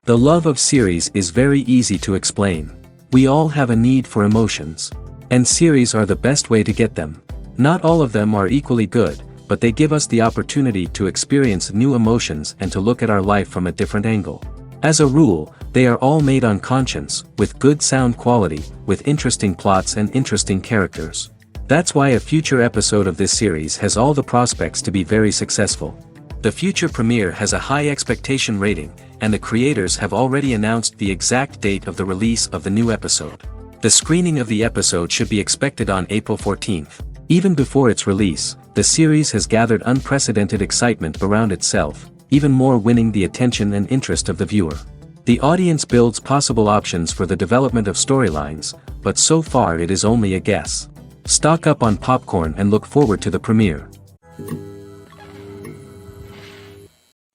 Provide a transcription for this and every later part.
The love of series is very easy to explain. We all have a need for emotions. And series are the best way to get them. Not all of them are equally good, but they give us the opportunity to experience new emotions and to look at our life from a different angle. As a rule, they are all made on conscience, with good sound quality, with interesting plots and interesting characters. That's why a future episode of this series has all the prospects to be very successful. The future premiere has a high expectation rating, and the creators have already announced the exact date of the release of the new episode. The screening of the episode should be expected on April 14th. Even before its release, the series has gathered unprecedented excitement around itself, even more winning the attention and interest of the viewer. The audience builds possible options for the development of storylines, but so far it is only a guess. Stock up on popcorn and look forward to the premiere.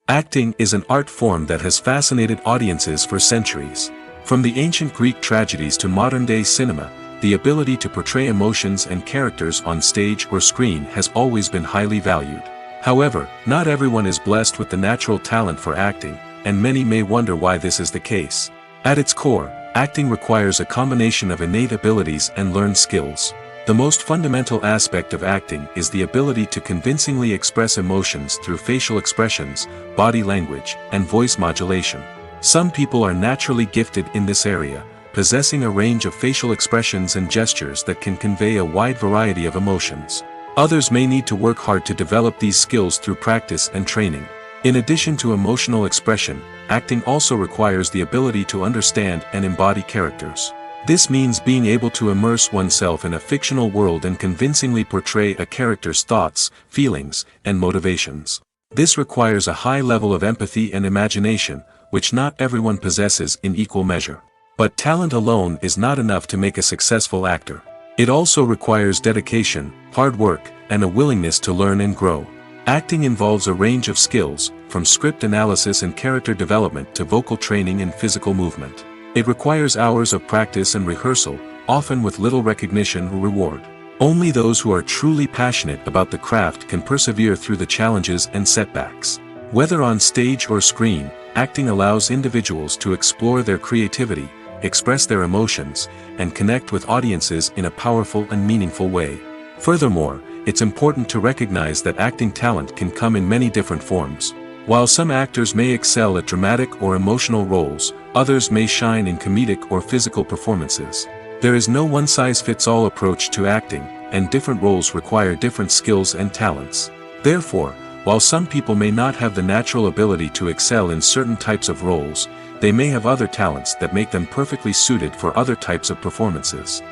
Acting is an art form that has fascinated audiences for centuries. From the ancient Greek tragedies to modern-day cinema, the ability to portray emotions and characters on stage or screen has always been highly valued. However, not everyone is blessed with the natural talent for acting, and many may wonder why this is the case. At its core, acting requires a combination of innate abilities and learned skills. The most fundamental aspect of acting is the ability to convincingly express emotions through facial expressions, body language, and voice modulation. Some people are naturally gifted in this area, possessing a range of facial expressions and gestures that can convey a wide variety of emotions. Others may need to work hard to develop these skills through practice and training. In addition to emotional expression, acting also requires the ability to understand and embody characters. This means being able to immerse oneself in a fictional world and convincingly portray a character's thoughts, feelings, and motivations. This requires a high level of empathy and imagination, which not everyone possesses in equal measure. But talent alone is not enough to make a successful actor. It also requires dedication, hard work, and a willingness to learn and grow. Acting involves a range of skills, from script analysis and character development to vocal training and physical movement. It requires hours of practice and rehearsal, often with little recognition or reward. Only those who are truly passionate about the craft can persevere through the challenges and setbacks. Whether on stage or screen, acting allows individuals to explore their creativity, express their emotions, and connect with audiences in a powerful and meaningful way. Furthermore, it's important to recognize that acting talent can come in many different forms. While some actors may excel at dramatic or emotional roles, others may shine in comedic or physical performances. There is no one-size-fits-all approach to acting, and different roles require different skills and talents. Therefore, while some people may not have the natural ability to excel in certain types of roles, they may have other talents that make them perfectly suited for other types of performances.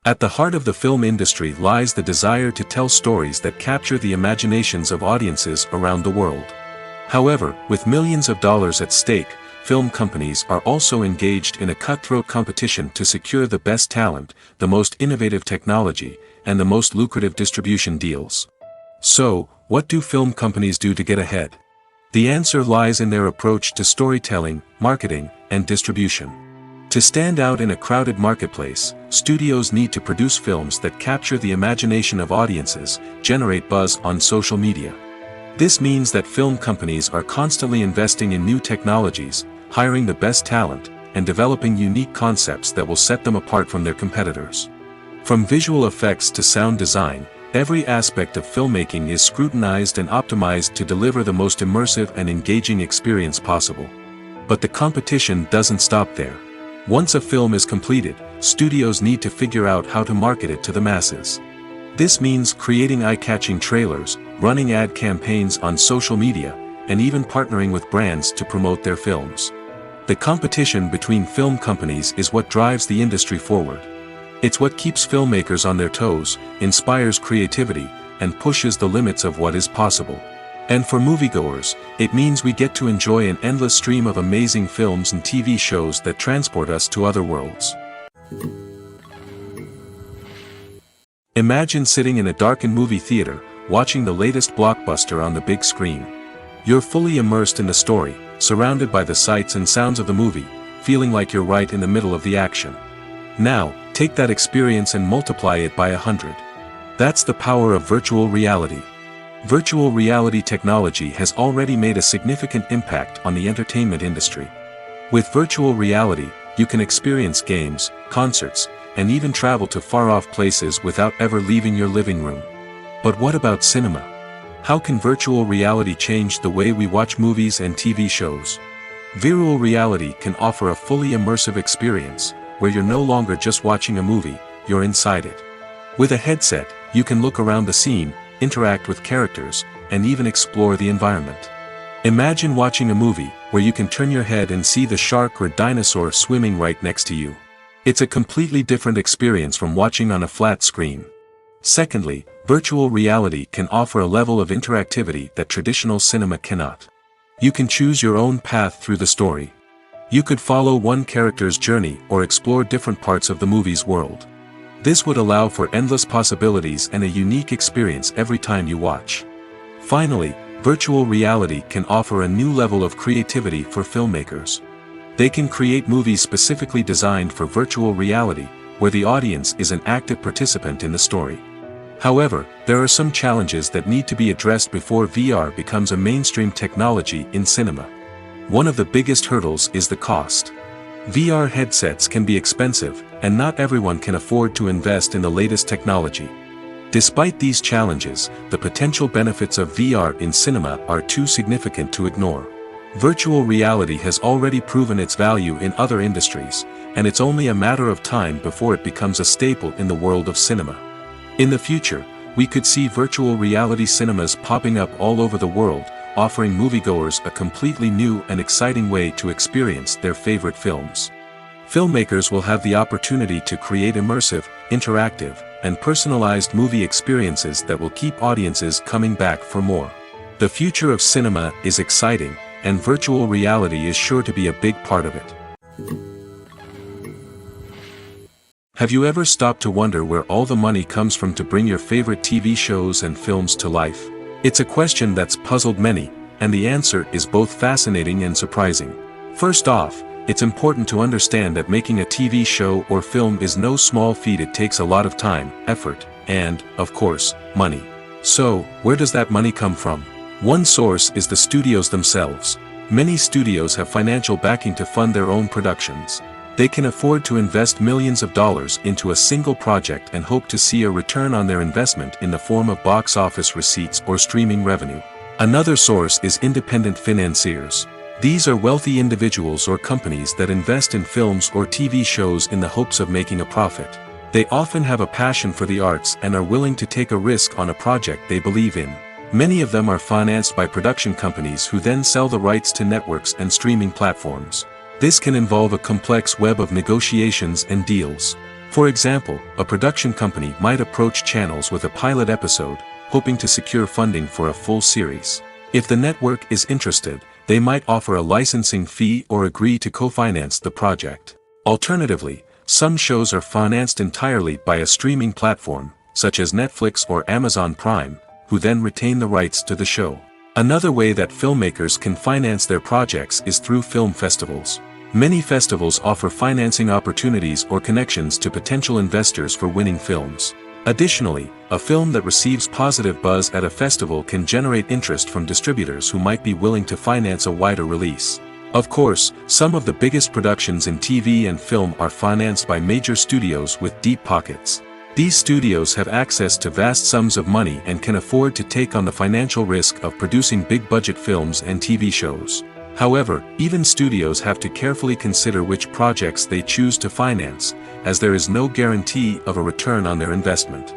At the heart of the film industry lies the desire to tell stories that capture the imaginations of audiences around the world. However, with millions of dollars at stake, film companies are also engaged in a cutthroat competition to secure the best talent, the most innovative technology, and the most lucrative distribution deals. So, what do film companies do to get ahead? The answer lies in their approach to storytelling, marketing, and distribution. To stand out in a crowded marketplace, studios need to produce films that capture the imagination of audiences, generate buzz on social media. This means that film companies are constantly investing in new technologies, hiring the best talent, and developing unique concepts that will set them apart from their competitors. From visual effects to sound design, every aspect of filmmaking is scrutinized and optimized to deliver the most immersive and engaging experience possible. But the competition doesn't stop there. Once a film is completed, studios need to figure out how to market it to the masses. This means creating eye-catching trailers, running ad campaigns on social media, and even partnering with brands to promote their films. The competition between film companies is what drives the industry forward. It's what keeps filmmakers on their toes, inspires creativity, and pushes the limits of what is possible. And for moviegoers, it means we get to enjoy an endless stream of amazing films and TV shows that transport us to other worlds. Imagine sitting in a darkened movie theater, watching the latest blockbuster on the big screen. You're fully immersed in the story, surrounded by the sights and sounds of the movie, feeling like you're right in the middle of the action. Now, take that experience and multiply it by 100. That's the power of virtual reality. Virtual reality technology has already made a significant impact on the entertainment industry. With virtual reality, you can experience games, concerts, and even travel to far-off places without ever leaving your living room. But what about cinema? How can virtual reality change the way we watch movies and TV shows? Virtual reality can offer a fully immersive experience, where you're no longer just watching a movie, you're inside it. With a headset, you can look around the scene, interact with characters, and even explore the environment. Imagine watching a movie, where you can turn your head and see the shark or dinosaur swimming right next to you. It's a completely different experience from watching on a flat screen. Secondly, virtual reality can offer a level of interactivity that traditional cinema cannot. You can choose your own path through the story. You could follow one character's journey or explore different parts of the movie's world. This would allow for endless possibilities and a unique experience every time you watch. Finally, virtual reality can offer a new level of creativity for filmmakers. They can create movies specifically designed for virtual reality, where the audience is an active participant in the story. However, there are some challenges that need to be addressed before VR becomes a mainstream technology in cinema. One of the biggest hurdles is the cost. VR headsets can be expensive, and not everyone can afford to invest in the latest technology. Despite these challenges, the potential benefits of VR in cinema are too significant to ignore. Virtual reality has already proven its value in other industries, and it's only a matter of time before it becomes a staple in the world of cinema. In the future, we could see virtual reality cinemas popping up all over the world, offering moviegoers a completely new and exciting way to experience their favorite films. Filmmakers will have the opportunity to create immersive, interactive, and personalized movie experiences that will keep audiences coming back for more. The future of cinema is exciting, and virtual reality is sure to be a big part of it. Have you ever stopped to wonder where all the money comes from to bring your favorite TV shows and films to life? It's a question that's puzzled many, and the answer is both fascinating and surprising. First off, it's important to understand that making a TV show or film is no small feat. It takes a lot of time, effort, and, of course, money. So, where does that money come from? One source is the studios themselves. Many studios have financial backing to fund their own productions. They can afford to invest millions of dollars into a single project and hope to see a return on their investment in the form of box office receipts or streaming revenue. Another source is independent financiers. These are wealthy individuals or companies that invest in films or TV shows in the hopes of making a profit. They often have a passion for the arts and are willing to take a risk on a project they believe in. Many of them are financed by production companies who then sell the rights to networks and streaming platforms. This can involve a complex web of negotiations and deals. For example, a production company might approach channels with a pilot episode, hoping to secure funding for a full series. If the network is interested, they might offer a licensing fee or agree to co-finance the project. Alternatively, some shows are financed entirely by a streaming platform, such as Netflix or Amazon Prime, who then retain the rights to the show. Another way that filmmakers can finance their projects is through film festivals. Many festivals offer financing opportunities or connections to potential investors for winning films. Additionally, a film that receives positive buzz at a festival can generate interest from distributors who might be willing to finance a wider release. Of course, some of the biggest productions in TV and film are financed by major studios with deep pockets. These studios have access to vast sums of money and can afford to take on the financial risk of producing big-budget films and TV shows. However, even studios have to carefully consider which projects they choose to finance, as there is no guarantee of a return on their investment.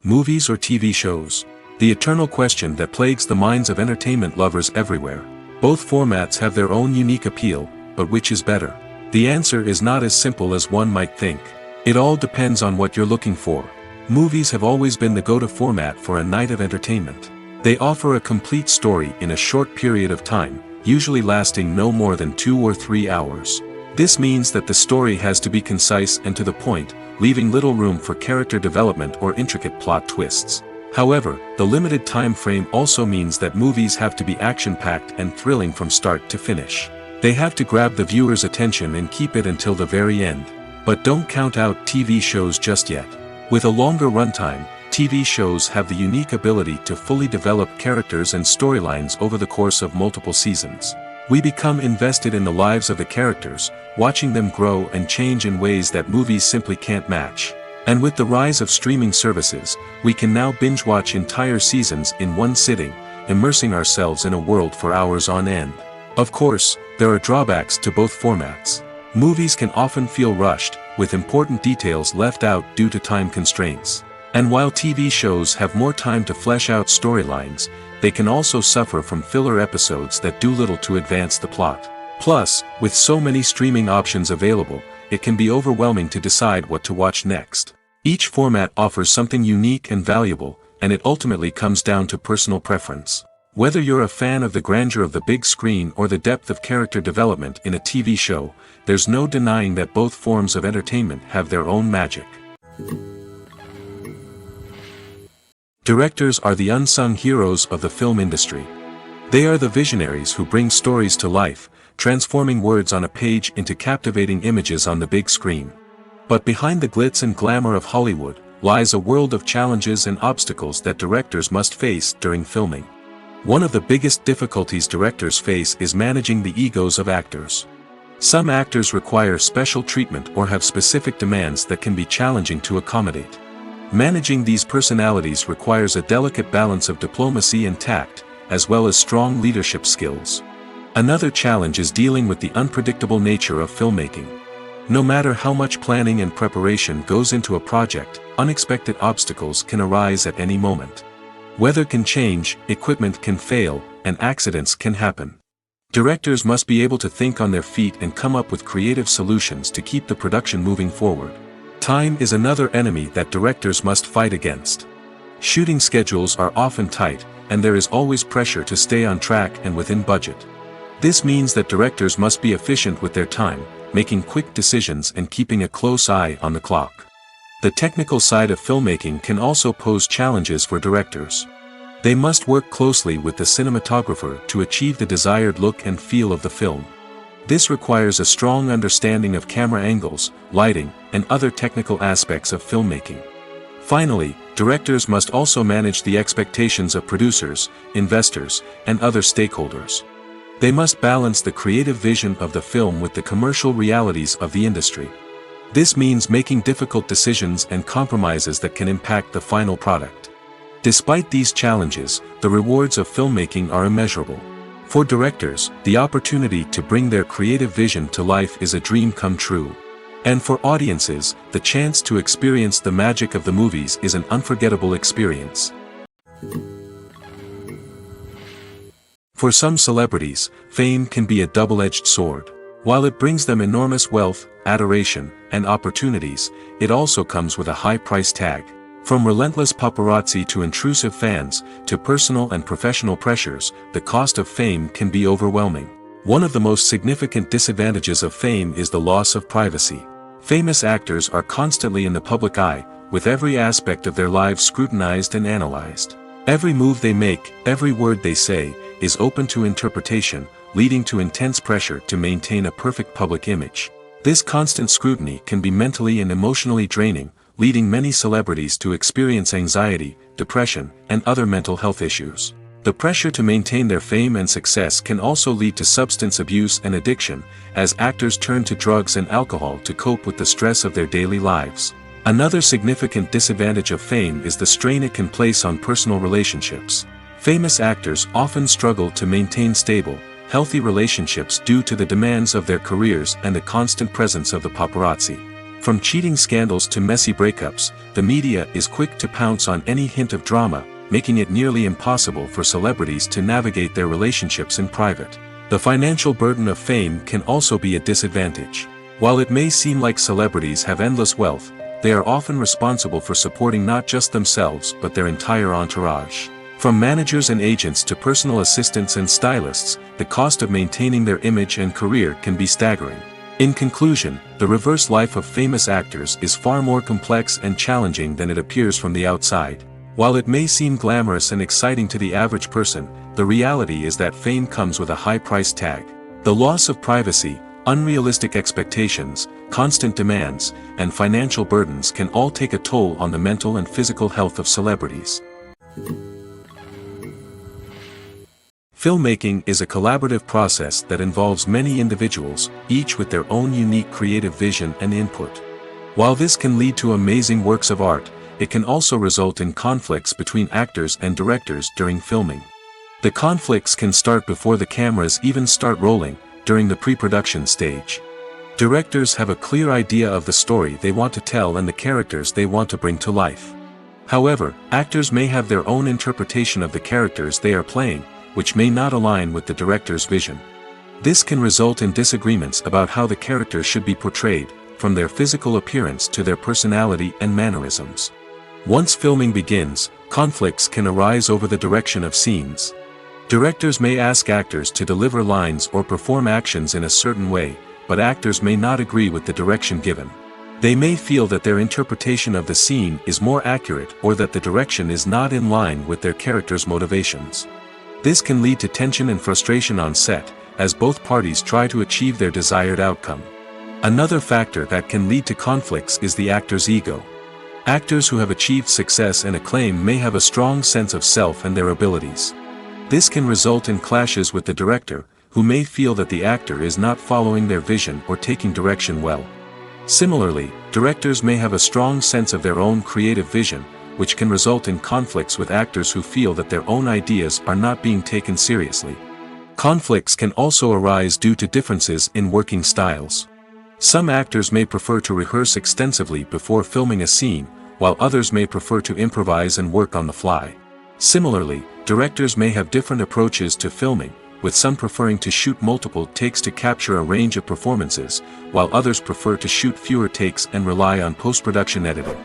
Movies or TV shows? The eternal question that plagues the minds of entertainment lovers everywhere. Both formats have their own unique appeal, but which is better? The answer is not as simple as one might think. It all depends on what you're looking for. Movies have always been the go-to format for a night of entertainment. They offer a complete story in a short period of time, usually lasting no more than 2 or 3 hours. This means that the story has to be concise and to the point, leaving little room for character development or intricate plot twists. However, the limited time frame also means that movies have to be action-packed and thrilling from start to finish. They have to grab the viewer's attention and keep it until the very end. But don't count out TV shows just yet. With a longer runtime, TV shows have the unique ability to fully develop characters and storylines over the course of multiple seasons. We become invested in the lives of the characters, watching them grow and change in ways that movies simply can't match. And with the rise of streaming services, we can now binge-watch entire seasons in one sitting, immersing ourselves in a world for hours on end. Of course, there are drawbacks to both formats. Movies can often feel rushed, with important details left out due to time constraints. And while TV shows have more time to flesh out storylines, they can also suffer from filler episodes that do little to advance the plot. Plus, with so many streaming options available, it can be overwhelming to decide what to watch next. Each format offers something unique and valuable, and it ultimately comes down to personal preference. Whether you're a fan of the grandeur of the big screen or the depth of character development in a TV show, there's no denying that both forms of entertainment have their own magic. Directors are the unsung heroes of the film industry. They are the visionaries who bring stories to life, transforming words on a page into captivating images on the big screen. But behind the glitz and glamour of Hollywood, lies a world of challenges and obstacles that directors must face during filming. One of the biggest difficulties directors face is managing the egos of actors. Some actors require special treatment or have specific demands that can be challenging to accommodate. Managing these personalities requires a delicate balance of diplomacy and tact, as well as strong leadership skills. Another challenge is dealing with the unpredictable nature of filmmaking. No matter how much planning and preparation goes into a project, unexpected obstacles can arise at any moment. Weather can change, equipment can fail, and accidents can happen. Directors must be able to think on their feet and come up with creative solutions to keep the production moving forward. Time is another enemy that directors must fight against. Shooting schedules are often tight, and there is always pressure to stay on track and within budget. This means that directors must be efficient with their time, making quick decisions and keeping a close eye on the clock. The technical side of filmmaking can also pose challenges for directors. They must work closely with the cinematographer to achieve the desired look and feel of the film. This requires a strong understanding of camera angles, lighting, and other technical aspects of filmmaking. Finally, directors must also manage the expectations of producers, investors, and other stakeholders. They must balance the creative vision of the film with the commercial realities of the industry. This means making difficult decisions and compromises that can impact the final product. Despite these challenges, the rewards of filmmaking are immeasurable. For directors, the opportunity to bring their creative vision to life is a dream come true. And for audiences, the chance to experience the magic of the movies is an unforgettable experience. For some celebrities, fame can be a double-edged sword. While it brings them enormous wealth, adoration, and opportunities, it also comes with a high price tag. From relentless paparazzi to intrusive fans, to personal and professional pressures, the cost of fame can be overwhelming. One of the most significant disadvantages of fame is the loss of privacy. Famous actors are constantly in the public eye, with every aspect of their lives scrutinized and analyzed. Every move they make, every word they say, is open to interpretation, leading to intense pressure to maintain a perfect public image. This constant scrutiny can be mentally and emotionally draining, leading many celebrities to experience anxiety, depression, and other mental health issues. The pressure to maintain their fame and success can also lead to substance abuse and addiction, as actors turn to drugs and alcohol to cope with the stress of their daily lives. Another significant disadvantage of fame is the strain it can place on personal relationships. Famous actors often struggle to maintain stable, healthy relationships due to the demands of their careers and the constant presence of the paparazzi. From cheating scandals to messy breakups, the media is quick to pounce on any hint of drama, making it nearly impossible for celebrities to navigate their relationships in private. The financial burden of fame can also be a disadvantage. While it may seem like celebrities have endless wealth, they are often responsible for supporting not just themselves but their entire entourage. From managers and agents to personal assistants and stylists, the cost of maintaining their image and career can be staggering. In conclusion, the reverse life of famous actors is far more complex and challenging than it appears from the outside. While it may seem glamorous and exciting to the average person, the reality is that fame comes with a high price tag. The loss of privacy, unrealistic expectations, constant demands, and financial burdens can all take a toll on the mental and physical health of celebrities. Filmmaking is a collaborative process that involves many individuals, each with their own unique creative vision and input. While this can lead to amazing works of art, it can also result in conflicts between actors and directors during filming. The conflicts can start before the cameras even start rolling, during the pre-production stage. Directors have a clear idea of the story they want to tell and the characters they want to bring to life. However, actors may have their own interpretation of the characters they are playing, which may not align with the director's vision. This can result in disagreements about how the characters should be portrayed, from their physical appearance to their personality and mannerisms. Once filming begins, conflicts can arise over the direction of scenes. Directors may ask actors to deliver lines or perform actions in a certain way, but actors may not agree with the direction given. They may feel that their interpretation of the scene is more accurate or that the direction is not in line with their character's motivations. This can lead to tension and frustration on set, as both parties try to achieve their desired outcome. Another factor that can lead to conflicts is the actor's ego. Actors who have achieved success and acclaim may have a strong sense of self and their abilities. This can result in clashes with the director, who may feel that the actor is not following their vision or taking direction well. Similarly, directors may have a strong sense of their own creative vision, which can result in conflicts with actors who feel that their own ideas are not being taken seriously. Conflicts can also arise due to differences in working styles. Some actors may prefer to rehearse extensively before filming a scene, while others may prefer to improvise and work on the fly. Similarly, directors may have different approaches to filming, with some preferring to shoot multiple takes to capture a range of performances, while others prefer to shoot fewer takes and rely on post-production editing.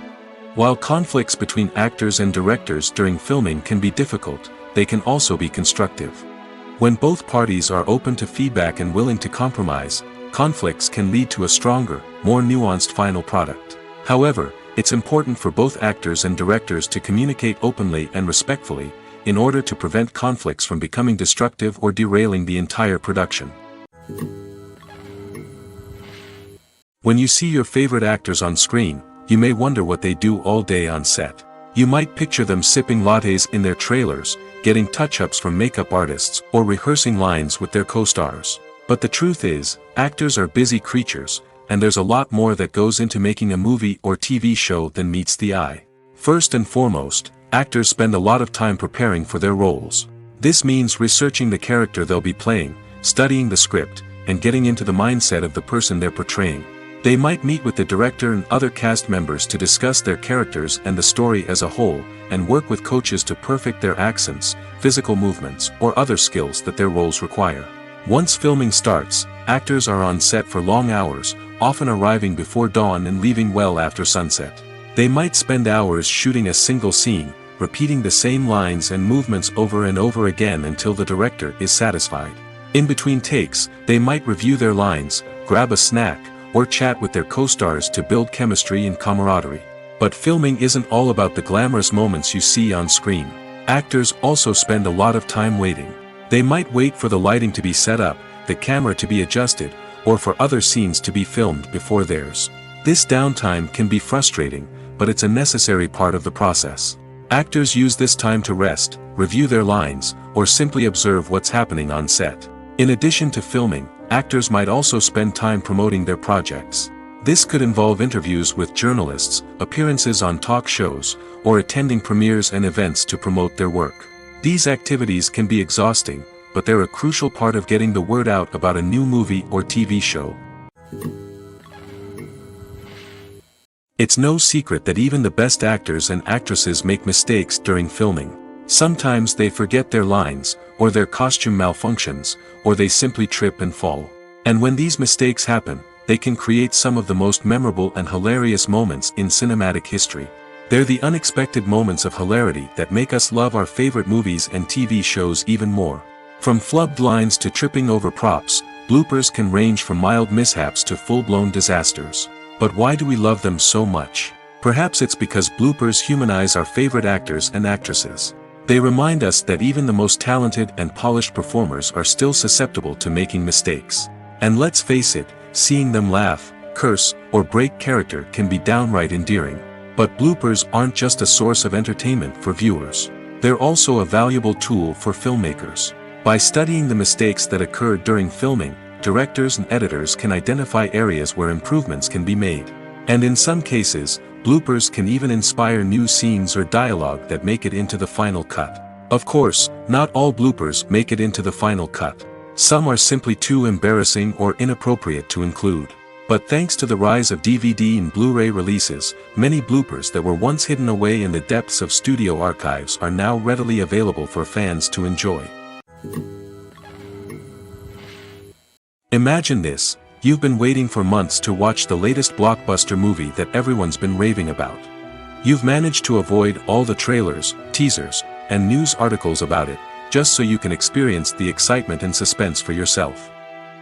While conflicts between actors and directors during filming can be difficult, they can also be constructive. When both parties are open to feedback and willing to compromise, conflicts can lead to a stronger, more nuanced final product. However, it's important for both actors and directors to communicate openly and respectfully, in order to prevent conflicts from becoming destructive or derailing the entire production. When you see your favorite actors on screen, you may wonder what they do all day on set. You might picture them sipping lattes in their trailers, getting touch-ups from makeup artists, or rehearsing lines with their co-stars. But the truth is, actors are busy creatures, and there's a lot more that goes into making a movie or TV show than meets the eye. First and foremost, actors spend a lot of time preparing for their roles. This means researching the character they'll be playing, studying the script, and getting into the mindset of the person they're portraying. They might meet with the director and other cast members to discuss their characters and the story as a whole, and work with coaches to perfect their accents, physical movements, or other skills that their roles require. Once filming starts, actors are on set for long hours, often arriving before dawn and leaving well after sunset. They might spend hours shooting a single scene, repeating the same lines and movements over and over again until the director is satisfied. In between takes, they might review their lines, grab a snack, or chat with their co-stars to build chemistry and camaraderie. But filming isn't all about the glamorous moments you see on screen. Actors also spend a lot of time waiting. They might wait for the lighting to be set up, the camera to be adjusted, or for other scenes to be filmed before theirs. This downtime can be frustrating, but it's a necessary part of the process. Actors use this time to rest, review their lines, or simply observe what's happening on set. In addition to filming, actors might also spend time promoting their projects. This could involve interviews with journalists, appearances on talk shows, or attending premieres and events to promote their work. These activities can be exhausting, but they're a crucial part of getting the word out about a new movie or TV show. It's no secret that even the best actors and actresses make mistakes during filming. Sometimes they forget their lines, or their costume malfunctions, or they simply trip and fall. And when these mistakes happen, they can create some of the most memorable and hilarious moments in cinematic history. They're the unexpected moments of hilarity that make us love our favorite movies and TV shows even more. From flubbed lines to tripping over props, bloopers can range from mild mishaps to full-blown disasters. But why do we love them so much? Perhaps it's because bloopers humanize our favorite actors and actresses. They remind us that even the most talented and polished performers are still susceptible to making mistakes. And let's face it, seeing them laugh, curse, or break character can be downright endearing. But bloopers aren't just a source of entertainment for viewers. They're also a valuable tool for filmmakers. By studying the mistakes that occurred during filming, directors and editors can identify areas where improvements can be made. And in some cases, bloopers can even inspire new scenes or dialogue that make it into the final cut. Of course, not all bloopers make it into the final cut. Some are simply too embarrassing or inappropriate to include. But thanks to the rise of DVD and Blu-ray releases, many bloopers that were once hidden away in the depths of studio archives are now readily available for fans to enjoy. Imagine this: you've been waiting for months to watch the latest blockbuster movie that everyone's been raving about. You've managed to avoid all the trailers, teasers, and news articles about it, just so you can experience the excitement and suspense for yourself.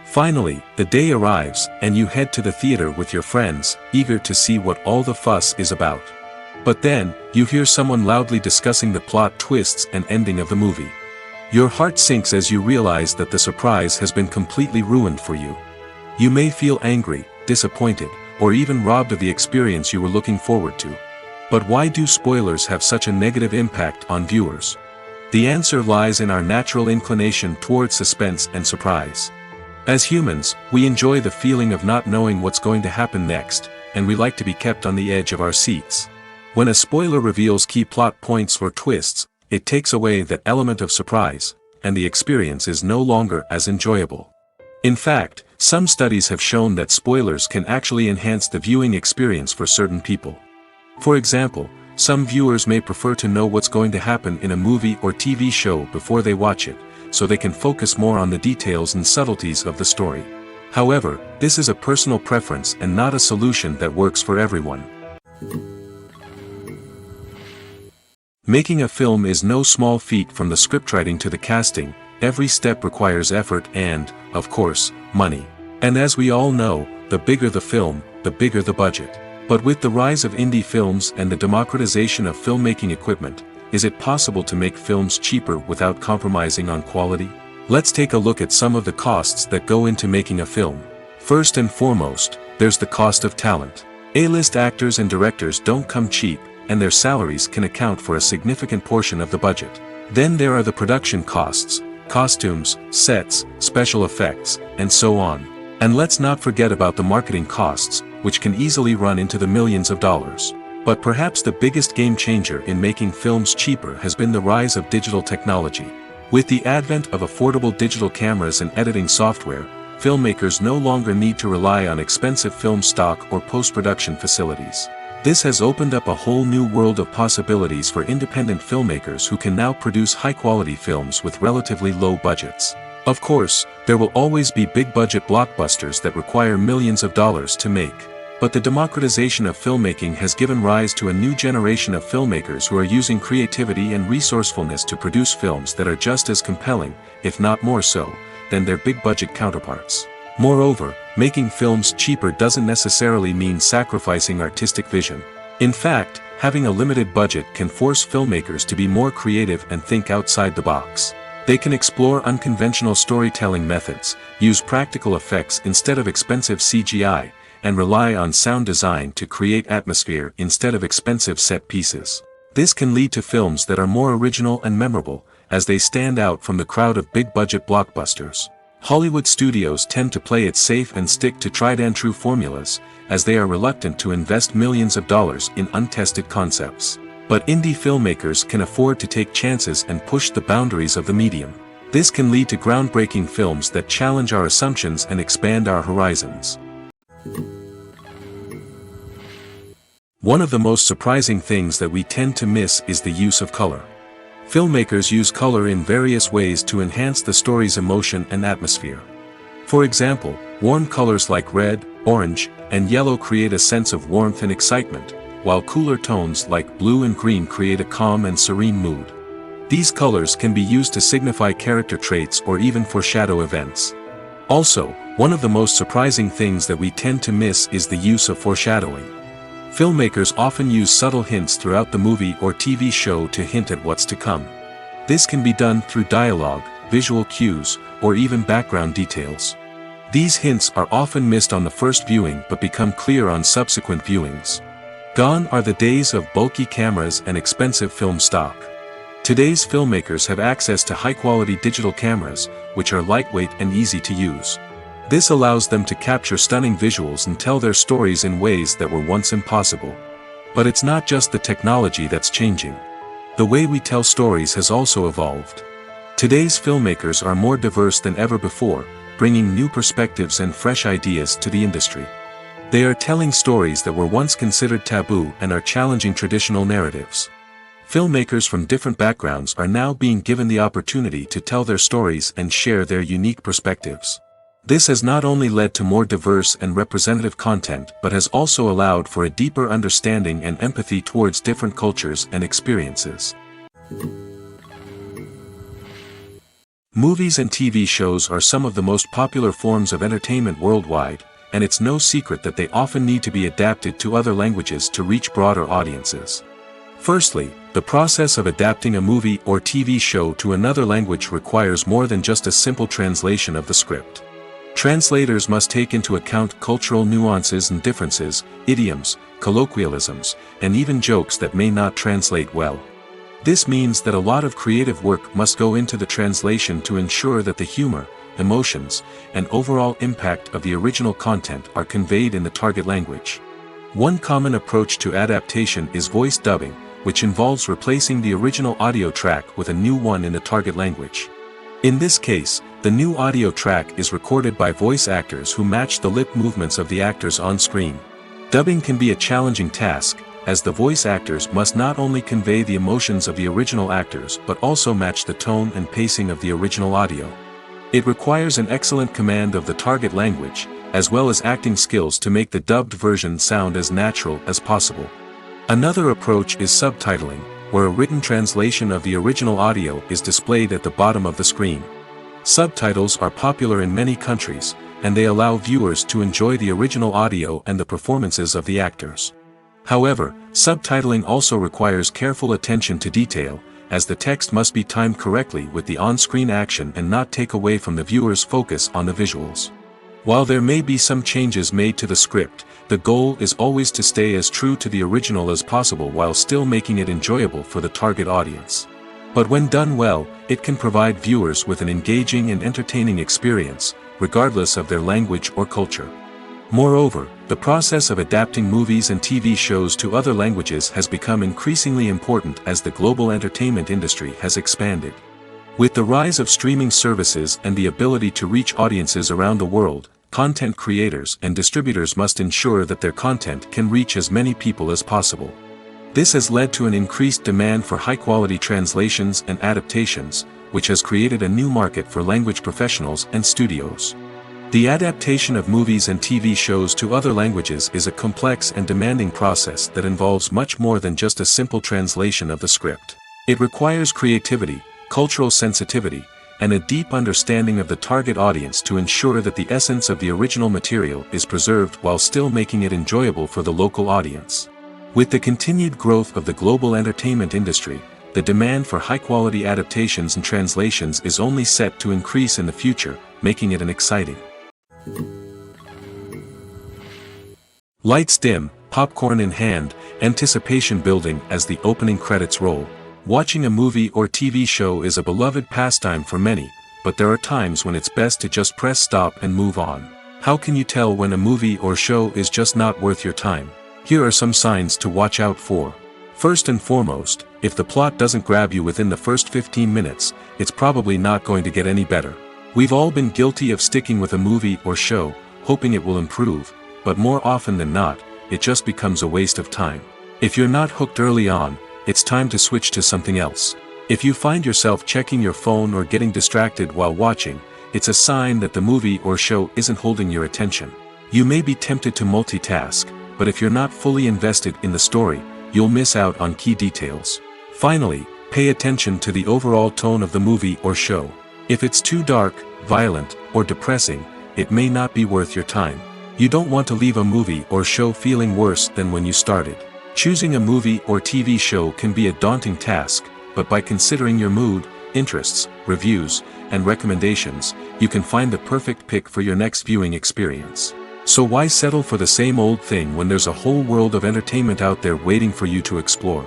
Finally, the day arrives, and you head to the theater with your friends, eager to see what all the fuss is about. But then, you hear someone loudly discussing the plot twists and ending of the movie. Your heart sinks as you realize that the surprise has been completely ruined for you. You may feel angry, disappointed, or even robbed of the experience you were looking forward to. But why do spoilers have such a negative impact on viewers? The answer lies in our natural inclination toward suspense and surprise. As humans, we enjoy the feeling of not knowing what's going to happen next, and we like to be kept on the edge of our seats. When a spoiler reveals key plot points or twists, it takes away that element of surprise, and the experience is no longer as enjoyable. In fact, some studies have shown that spoilers can actually enhance the viewing experience for certain people. For example, some viewers may prefer to know what's going to happen in a movie or TV show before they watch it, so they can focus more on the details and subtleties of the story. However, this is a personal preference and not a solution that works for everyone. Making a film is no small feat. From the scriptwriting to the casting, every step requires effort and, of course, money. And as we all know, the bigger the film, the bigger the budget. But with the rise of indie films and the democratization of filmmaking equipment, is it possible to make films cheaper without compromising on quality? Let's take a look at some of the costs that go into making a film. First and foremost, there's the cost of talent. A-list actors and directors don't come cheap, and their salaries can account for a significant portion of the budget. Then there are the production costs, costumes, sets, special effects, and so on. And let's not forget about the marketing costs, which can easily run into the millions of dollars. But perhaps the biggest game changer in making films cheaper has been the rise of digital technology. With the advent of affordable digital cameras and editing software, filmmakers no longer need to rely on expensive film stock or post-production facilities. This has opened up a whole new world of possibilities for independent filmmakers who can now produce high-quality films with relatively low budgets. Of course, there will always be big-budget blockbusters that require millions of dollars to make. But the democratization of filmmaking has given rise to a new generation of filmmakers who are using creativity and resourcefulness to produce films that are just as compelling, if not more so, than their big-budget counterparts. Moreover, making films cheaper doesn't necessarily mean sacrificing artistic vision. In fact, having a limited budget can force filmmakers to be more creative and think outside the box. They can explore unconventional storytelling methods, use practical effects instead of expensive CGI, and rely on sound design to create atmosphere instead of expensive set pieces. This can lead to films that are more original and memorable, as they stand out from the crowd of big-budget blockbusters. Hollywood studios tend to play it safe and stick to tried-and-true formulas, as they are reluctant to invest millions of dollars in untested concepts. But indie filmmakers can afford to take chances and push the boundaries of the medium. This can lead to groundbreaking films that challenge our assumptions and expand our horizons. One of the most surprising things that we tend to miss is the use of color. Filmmakers use color in various ways to enhance the story's emotion and atmosphere. For example, warm colors like red, orange, and yellow create a sense of warmth and excitement, while cooler tones like blue and green create a calm and serene mood. These colors can be used to signify character traits or even foreshadow events. Also, one of the most surprising things that we tend to miss is the use of foreshadowing. Filmmakers often use subtle hints throughout the movie or TV show to hint at what's to come. This can be done through dialogue, visual cues, or even background details. These hints are often missed on the first viewing but become clear on subsequent viewings. Gone are the days of bulky cameras and expensive film stock. Today's filmmakers have access to high-quality digital cameras, which are lightweight and easy to use. This allows them to capture stunning visuals and tell their stories in ways that were once impossible. But it's not just the technology that's changing. The way we tell stories has also evolved. Today's filmmakers are more diverse than ever before, bringing new perspectives and fresh ideas to the industry. They are telling stories that were once considered taboo and are challenging traditional narratives. Filmmakers from different backgrounds are now being given the opportunity to tell their stories and share their unique perspectives. This has not only led to more diverse and representative content but has also allowed for a deeper understanding and empathy towards different cultures and experiences. Movies and TV shows are some of the most popular forms of entertainment worldwide, and it's no secret that they often need to be adapted to other languages to reach broader audiences. Firstly, the process of adapting a movie or TV show to another language requires more than just a simple translation of the script. Translators must take into account cultural nuances and differences, idioms, colloquialisms, and even jokes that may not translate well. This means that a lot of creative work must go into the translation to ensure that the humor, emotions, and overall impact of the original content are conveyed in the target language. One common approach to adaptation is voice dubbing, which involves replacing the original audio track with a new one in the target language. In this case, the new audio track is recorded by voice actors who match the lip movements of the actors on screen. Dubbing can be a challenging task, as the voice actors must not only convey the emotions of the original actors but also match the tone and pacing of the original audio. It requires an excellent command of the target language, as well as acting skills to make the dubbed version sound as natural as possible. Another approach is subtitling, where a written translation of the original audio is displayed at the bottom of the screen. Subtitles are popular in many countries, and they allow viewers to enjoy the original audio and the performances of the actors. However, subtitling also requires careful attention to detail, as the text must be timed correctly with the on-screen action and not take away from the viewer's focus on the visuals. While there may be some changes made to the script, the goal is always to stay as true to the original as possible while still making it enjoyable for the target audience. But when done well, it can provide viewers with an engaging and entertaining experience, regardless of their language or culture. Moreover, the process of adapting movies and TV shows to other languages has become increasingly important as the global entertainment industry has expanded. With the rise of streaming services and the ability to reach audiences around the world, content creators and distributors must ensure that their content can reach as many people as possible. This has led to an increased demand for high-quality translations and adaptations, which has created a new market for language professionals and studios. The adaptation of movies and TV shows to other languages is a complex and demanding process that involves much more than just a simple translation of the script. It requires creativity, cultural sensitivity, and a deep understanding of the target audience to ensure that the essence of the original material is preserved while still making it enjoyable for the local audience. With the continued growth of the global entertainment industry, the demand for high-quality adaptations and translations is only set to increase in the future, making it an exciting. Lights dim, popcorn in hand, anticipation building as the opening credits roll. Watching a movie or TV show is a beloved pastime for many, but there are times when it's best to just press stop and move on. How can you tell when a movie or show is just not worth your time? Here are some signs to watch out for. First and foremost, if the plot doesn't grab you within the first 15 minutes, it's probably not going to get any better. We've all been guilty of sticking with a movie or show, hoping it will improve, but more often than not, it just becomes a waste of time. If you're not hooked early on, it's time to switch to something else. If you find yourself checking your phone or getting distracted while watching, it's a sign that the movie or show isn't holding your attention. You may be tempted to multitask, but if you're not fully invested in the story, you'll miss out on key details. Finally, pay attention to the overall tone of the movie or show. If it's too dark, violent, or depressing, it may not be worth your time. You don't want to leave a movie or show feeling worse than when you started. Choosing a movie or TV show can be a daunting task, but by considering your mood, interests, reviews, and recommendations, you can find the perfect pick for your next viewing experience. So why settle for the same old thing when there's a whole world of entertainment out there waiting for you to explore?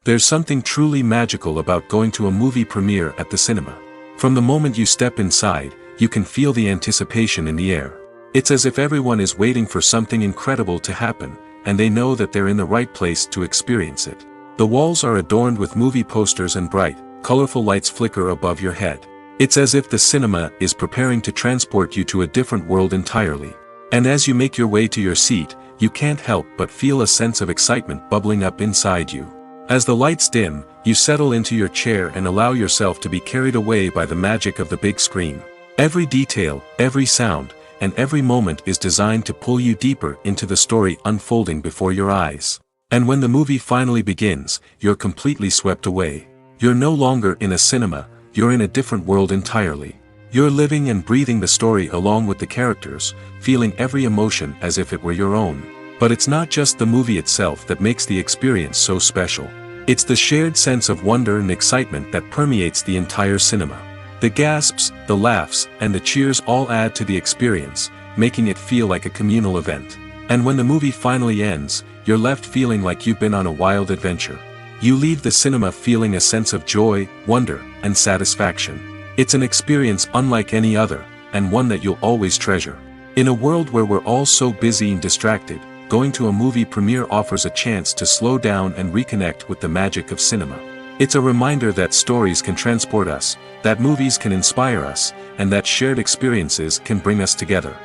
There's something truly magical about going to a movie premiere at the cinema. From the moment you step inside, you can feel the anticipation in the air. It's as if everyone is waiting for something incredible to happen, and they know that they're in the right place to experience it. The walls are adorned with movie posters and bright, colorful lights flicker above your head. It's as if the cinema is preparing to transport you to a different world entirely. And as you make your way to your seat, you can't help but feel a sense of excitement bubbling up inside you. As the lights dim, you settle into your chair and allow yourself to be carried away by the magic of the big screen. Every detail, every sound, and every moment is designed to pull you deeper into the story unfolding before your eyes. And when the movie finally begins, you're completely swept away. You're no longer in a cinema, you're in a different world entirely. You're living and breathing the story along with the characters, feeling every emotion as if it were your own. But it's not just the movie itself that makes the experience so special. It's the shared sense of wonder and excitement that permeates the entire cinema. The gasps, the laughs, and the cheers all add to the experience, making it feel like a communal event. And when the movie finally ends, you're left feeling like you've been on a wild adventure. You leave the cinema feeling a sense of joy, wonder, and satisfaction. It's an experience unlike any other, and one that you'll always treasure. In a world where we're all so busy and distracted, going to a movie premiere offers a chance to slow down and reconnect with the magic of cinema. It's a reminder that stories can transport us, that movies can inspire us, and that shared experiences can bring us together.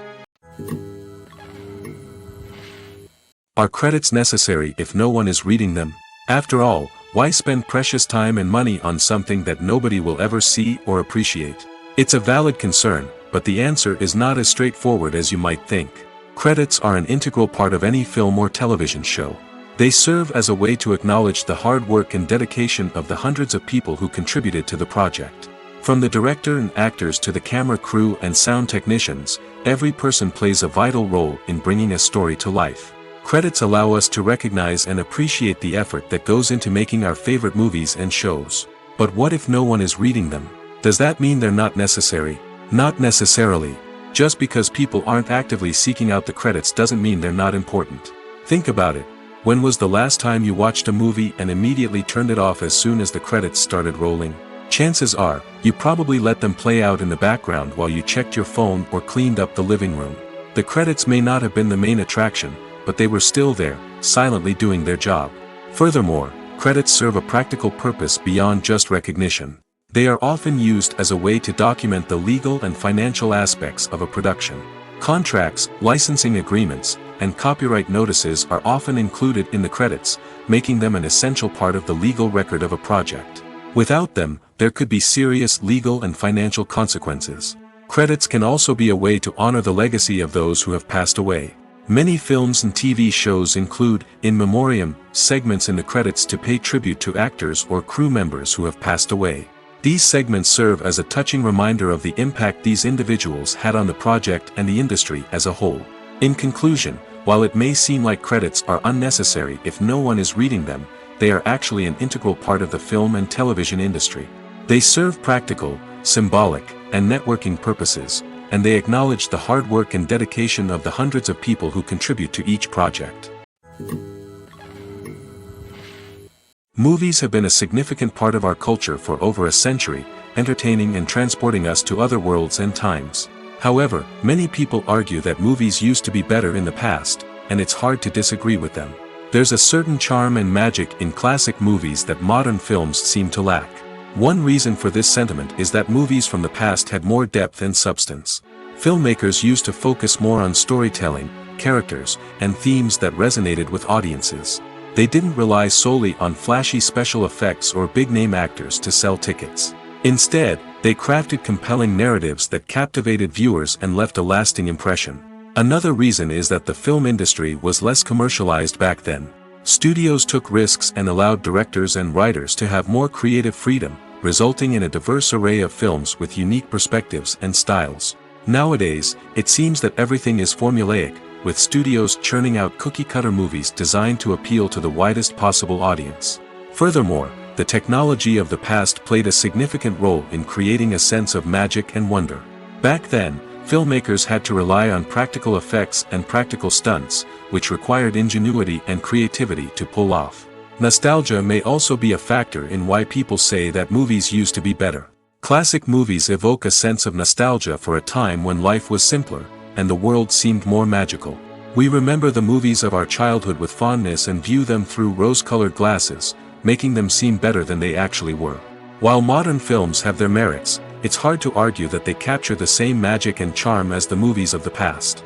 Are credits necessary if no one is reading them? After all, why spend precious time and money on something that nobody will ever see or appreciate? It's a valid concern, but the answer is not as straightforward as you might think. Credits are an integral part of any film or television show. They serve as a way to acknowledge the hard work and dedication of the hundreds of people who contributed to the project. From the director and actors to the camera crew and sound technicians, every person plays a vital role in bringing a story to life. Credits allow us to recognize and appreciate the effort that goes into making our favorite movies and shows. But what if no one is reading them? Does that mean they're not necessary? Not necessarily. Just because people aren't actively seeking out the credits doesn't mean they're not important. Think about it. When was the last time you watched a movie and immediately turned it off as soon as the credits started rolling? Chances are, you probably let them play out in the background while you checked your phone or cleaned up the living room. The credits may not have been the main attraction, but they were still there, silently doing their job. Furthermore, credits serve a practical purpose beyond just recognition. They are often used as a way to document the legal and financial aspects of a production. Contracts, licensing agreements, and copyright notices are often included in the credits, making them an essential part of the legal record of a project. Without them, there could be serious legal and financial consequences. Credits can also be a way to honor the legacy of those who have passed away. Many films and TV shows include, in memoriam, segments in the credits to pay tribute to actors or crew members who have passed away. These segments serve as a touching reminder of the impact these individuals had on the project and the industry as a whole. In conclusion, while it may seem like credits are unnecessary if no one is reading them, they are actually an integral part of the film and television industry. They serve practical, symbolic, and networking purposes, and they acknowledge the hard work and dedication of the hundreds of people who contribute to each project. Movies have been a significant part of our culture for over a century, entertaining and transporting us to other worlds and times. However, many people argue that movies used to be better in the past, and it's hard to disagree with them. There's a certain charm and magic in classic movies that modern films seem to lack. One reason for this sentiment is that movies from the past had more depth and substance. Filmmakers used to focus more on storytelling, characters, and themes that resonated with audiences. They didn't rely solely on flashy special effects or big-name actors to sell tickets. Instead, they crafted compelling narratives that captivated viewers and left a lasting impression. Another reason is that the film industry was less commercialized back then. Studios took risks and allowed directors and writers to have more creative freedom, resulting in a diverse array of films with unique perspectives and styles. Nowadays, it seems that everything is formulaic, with studios churning out cookie-cutter movies designed to appeal to the widest possible audience. Furthermore, the technology of the past played a significant role in creating a sense of magic and wonder. Back then, filmmakers had to rely on practical effects and practical stunts, which required ingenuity and creativity to pull off. Nostalgia may also be a factor in why people say that movies used to be better. Classic movies evoke a sense of nostalgia for a time when life was simpler, and the world seemed more magical. We remember the movies of our childhood with fondness and view them through rose-colored glasses, making them seem better than they actually were. While modern films have their merits, it's hard to argue that they capture the same magic and charm as the movies of the past.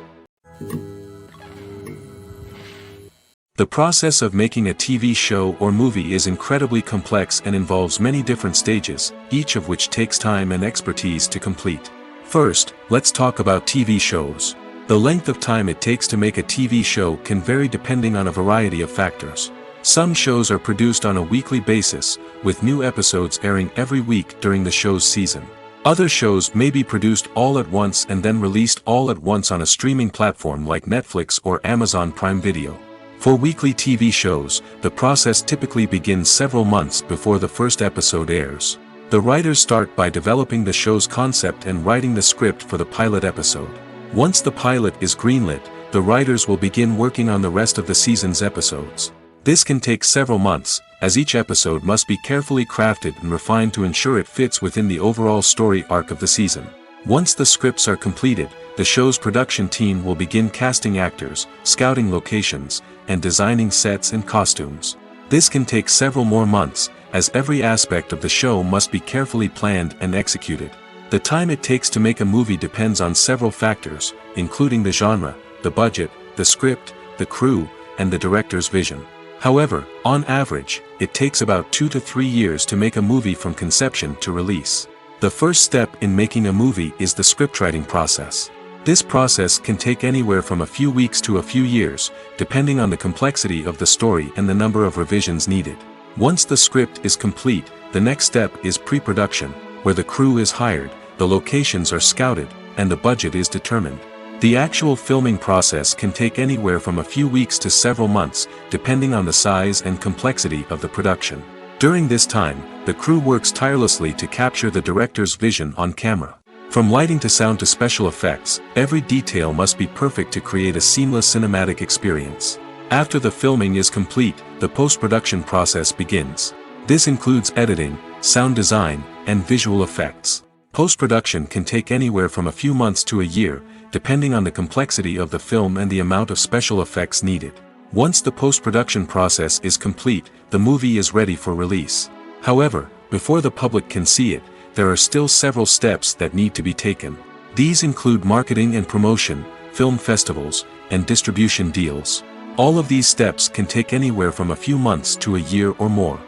The process of making a TV show or movie is incredibly complex and involves many different stages, each of which takes time and expertise to complete. First, let's talk about TV shows. The length of time it takes to make a TV show can vary depending on a variety of factors. Some shows are produced on a weekly basis, with new episodes airing every week during the show's season. Other shows may be produced all at once and then released all at once on a streaming platform like Netflix or Amazon Prime Video. For weekly TV shows, the process typically begins several months before the first episode airs. The writers start by developing the show's concept and writing the script for the pilot episode. Once the pilot is greenlit, the writers will begin working on the rest of the season's episodes. This can take several months, as each episode must be carefully crafted and refined to ensure it fits within the overall story arc of the season. Once the scripts are completed, the show's production team will begin casting actors, scouting locations, and designing sets and costumes. This can take several more months, as every aspect of the show must be carefully planned and executed. The time it takes to make a movie depends on several factors, including the genre, the budget, the script, the crew, and the director's vision. However, on average, it takes about 2 to 3 years to make a movie from conception to release. The first step in making a movie is the scriptwriting process. This process can take anywhere from a few weeks to a few years, depending on the complexity of the story and the number of revisions needed. Once the script is complete, the next step is pre-production, where the crew is hired, the locations are scouted, and the budget is determined. The actual filming process can take anywhere from a few weeks to several months, depending on the size and complexity of the production. During this time, the crew works tirelessly to capture the director's vision on camera. From lighting to sound to special effects, every detail must be perfect to create a seamless cinematic experience. After the filming is complete, the post-production process begins. This includes editing, sound design, and visual effects. Post-production can take anywhere from a few months to a year, depending on the complexity of the film and the amount of special effects needed. Once the post-production process is complete, the movie is ready for release. However, before the public can see it, there are still several steps that need to be taken. These include marketing and promotion, film festivals, and distribution deals. All of these steps can take anywhere from a few months to a year or more.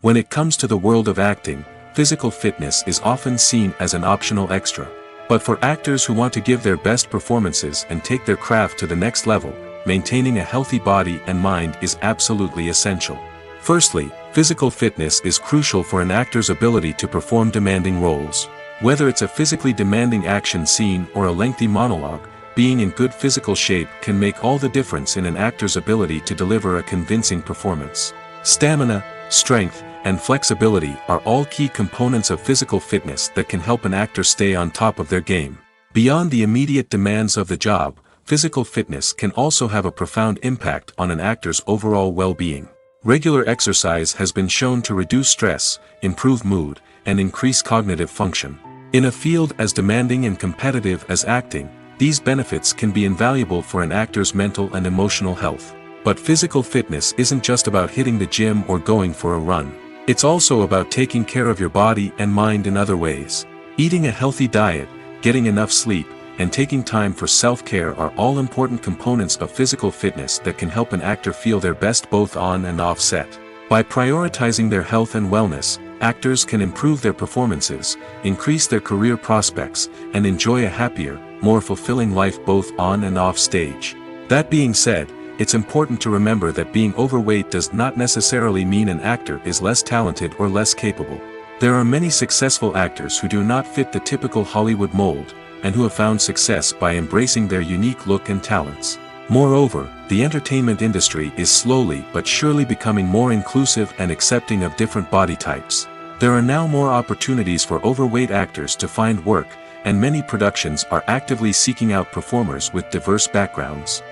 When it comes to the world of acting, physical fitness is often seen as an optional extra. But for actors who want to give their best performances and take their craft to the next level, maintaining a healthy body and mind is absolutely essential. Firstly, physical fitness is crucial for an actor's ability to perform demanding roles. Whether it's a physically demanding action scene or a lengthy monologue, being in good physical shape can make all the difference in an actor's ability to deliver a convincing performance. Stamina, strength, and flexibility are all key components of physical fitness that can help an actor stay on top of their game. Beyond the immediate demands of the job, physical fitness can also have a profound impact on an actor's overall well-being. Regular exercise has been shown to reduce stress, improve mood, and increase cognitive function. In a field as demanding and competitive as acting, these benefits can be invaluable for an actor's mental and emotional health. But physical fitness isn't just about hitting the gym or going for a run. It's also about taking care of your body and mind in other ways. Eating a healthy diet, getting enough sleep, and taking time for self-care are all important components of physical fitness that can help an actor feel their best both on and off set. By prioritizing their health and wellness, actors can improve their performances, increase their career prospects, and enjoy a happier, more fulfilling life both on and off stage. That being said, it's important to remember that being overweight does not necessarily mean an actor is less talented or less capable. There are many successful actors who do not fit the typical Hollywood mold, and who have found success by embracing their unique look and talents. Moreover, the entertainment industry is slowly but surely becoming more inclusive and accepting of different body types. There are now more opportunities for overweight actors to find work, and many productions are actively seeking out performers with diverse backgrounds.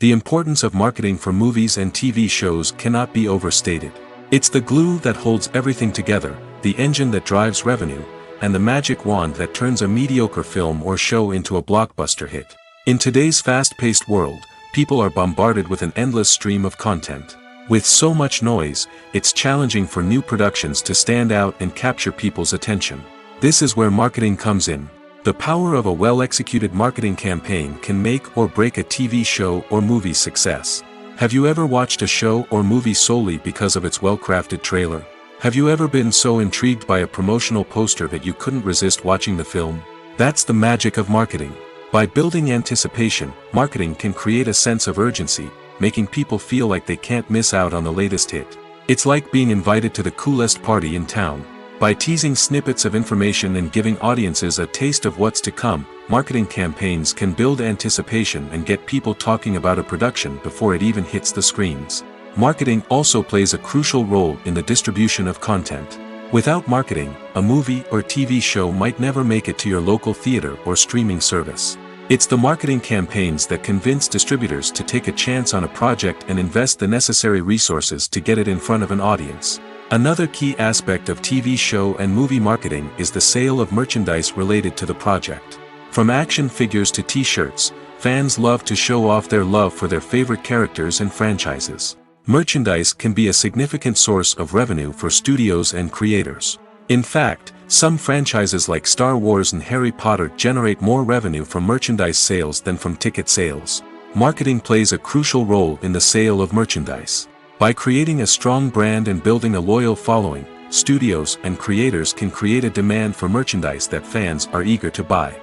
The importance of marketing for movies and TV shows cannot be overstated. It's the glue that holds everything together, the engine that drives revenue, and the magic wand that turns a mediocre film or show into a blockbuster hit. In today's fast-paced world, people are bombarded with an endless stream of content. With so much noise, it's challenging for new productions to stand out and capture people's attention. This is where marketing comes in. The power of a well-executed marketing campaign can make or break a TV show or movie's success. Have you ever watched a show or movie solely because of its well-crafted trailer? Have you ever been so intrigued by a promotional poster that you couldn't resist watching the film? That's the magic of marketing. By building anticipation, marketing can create a sense of urgency, making people feel like they can't miss out on the latest hit. It's like being invited to the coolest party in town. By teasing snippets of information and giving audiences a taste of what's to come, marketing campaigns can build anticipation and get people talking about a production before it even hits the screens. Marketing also plays a crucial role in the distribution of content. Without marketing, a movie or TV show might never make it to your local theater or streaming service. It's the marketing campaigns that convince distributors to take a chance on a project and invest the necessary resources to get it in front of an audience. Another key aspect of TV show and movie marketing is the sale of merchandise related to the project. From action figures to t-shirts, fans love to show off their love for their favorite characters and franchises. Merchandise can be a significant source of revenue for studios and creators. In fact, some franchises like Star Wars and Harry Potter generate more revenue from merchandise sales than from ticket sales. Marketing plays a crucial role in the sale of merchandise. By creating a strong brand and building a loyal following, studios and creators can create a demand for merchandise that fans are eager to buy.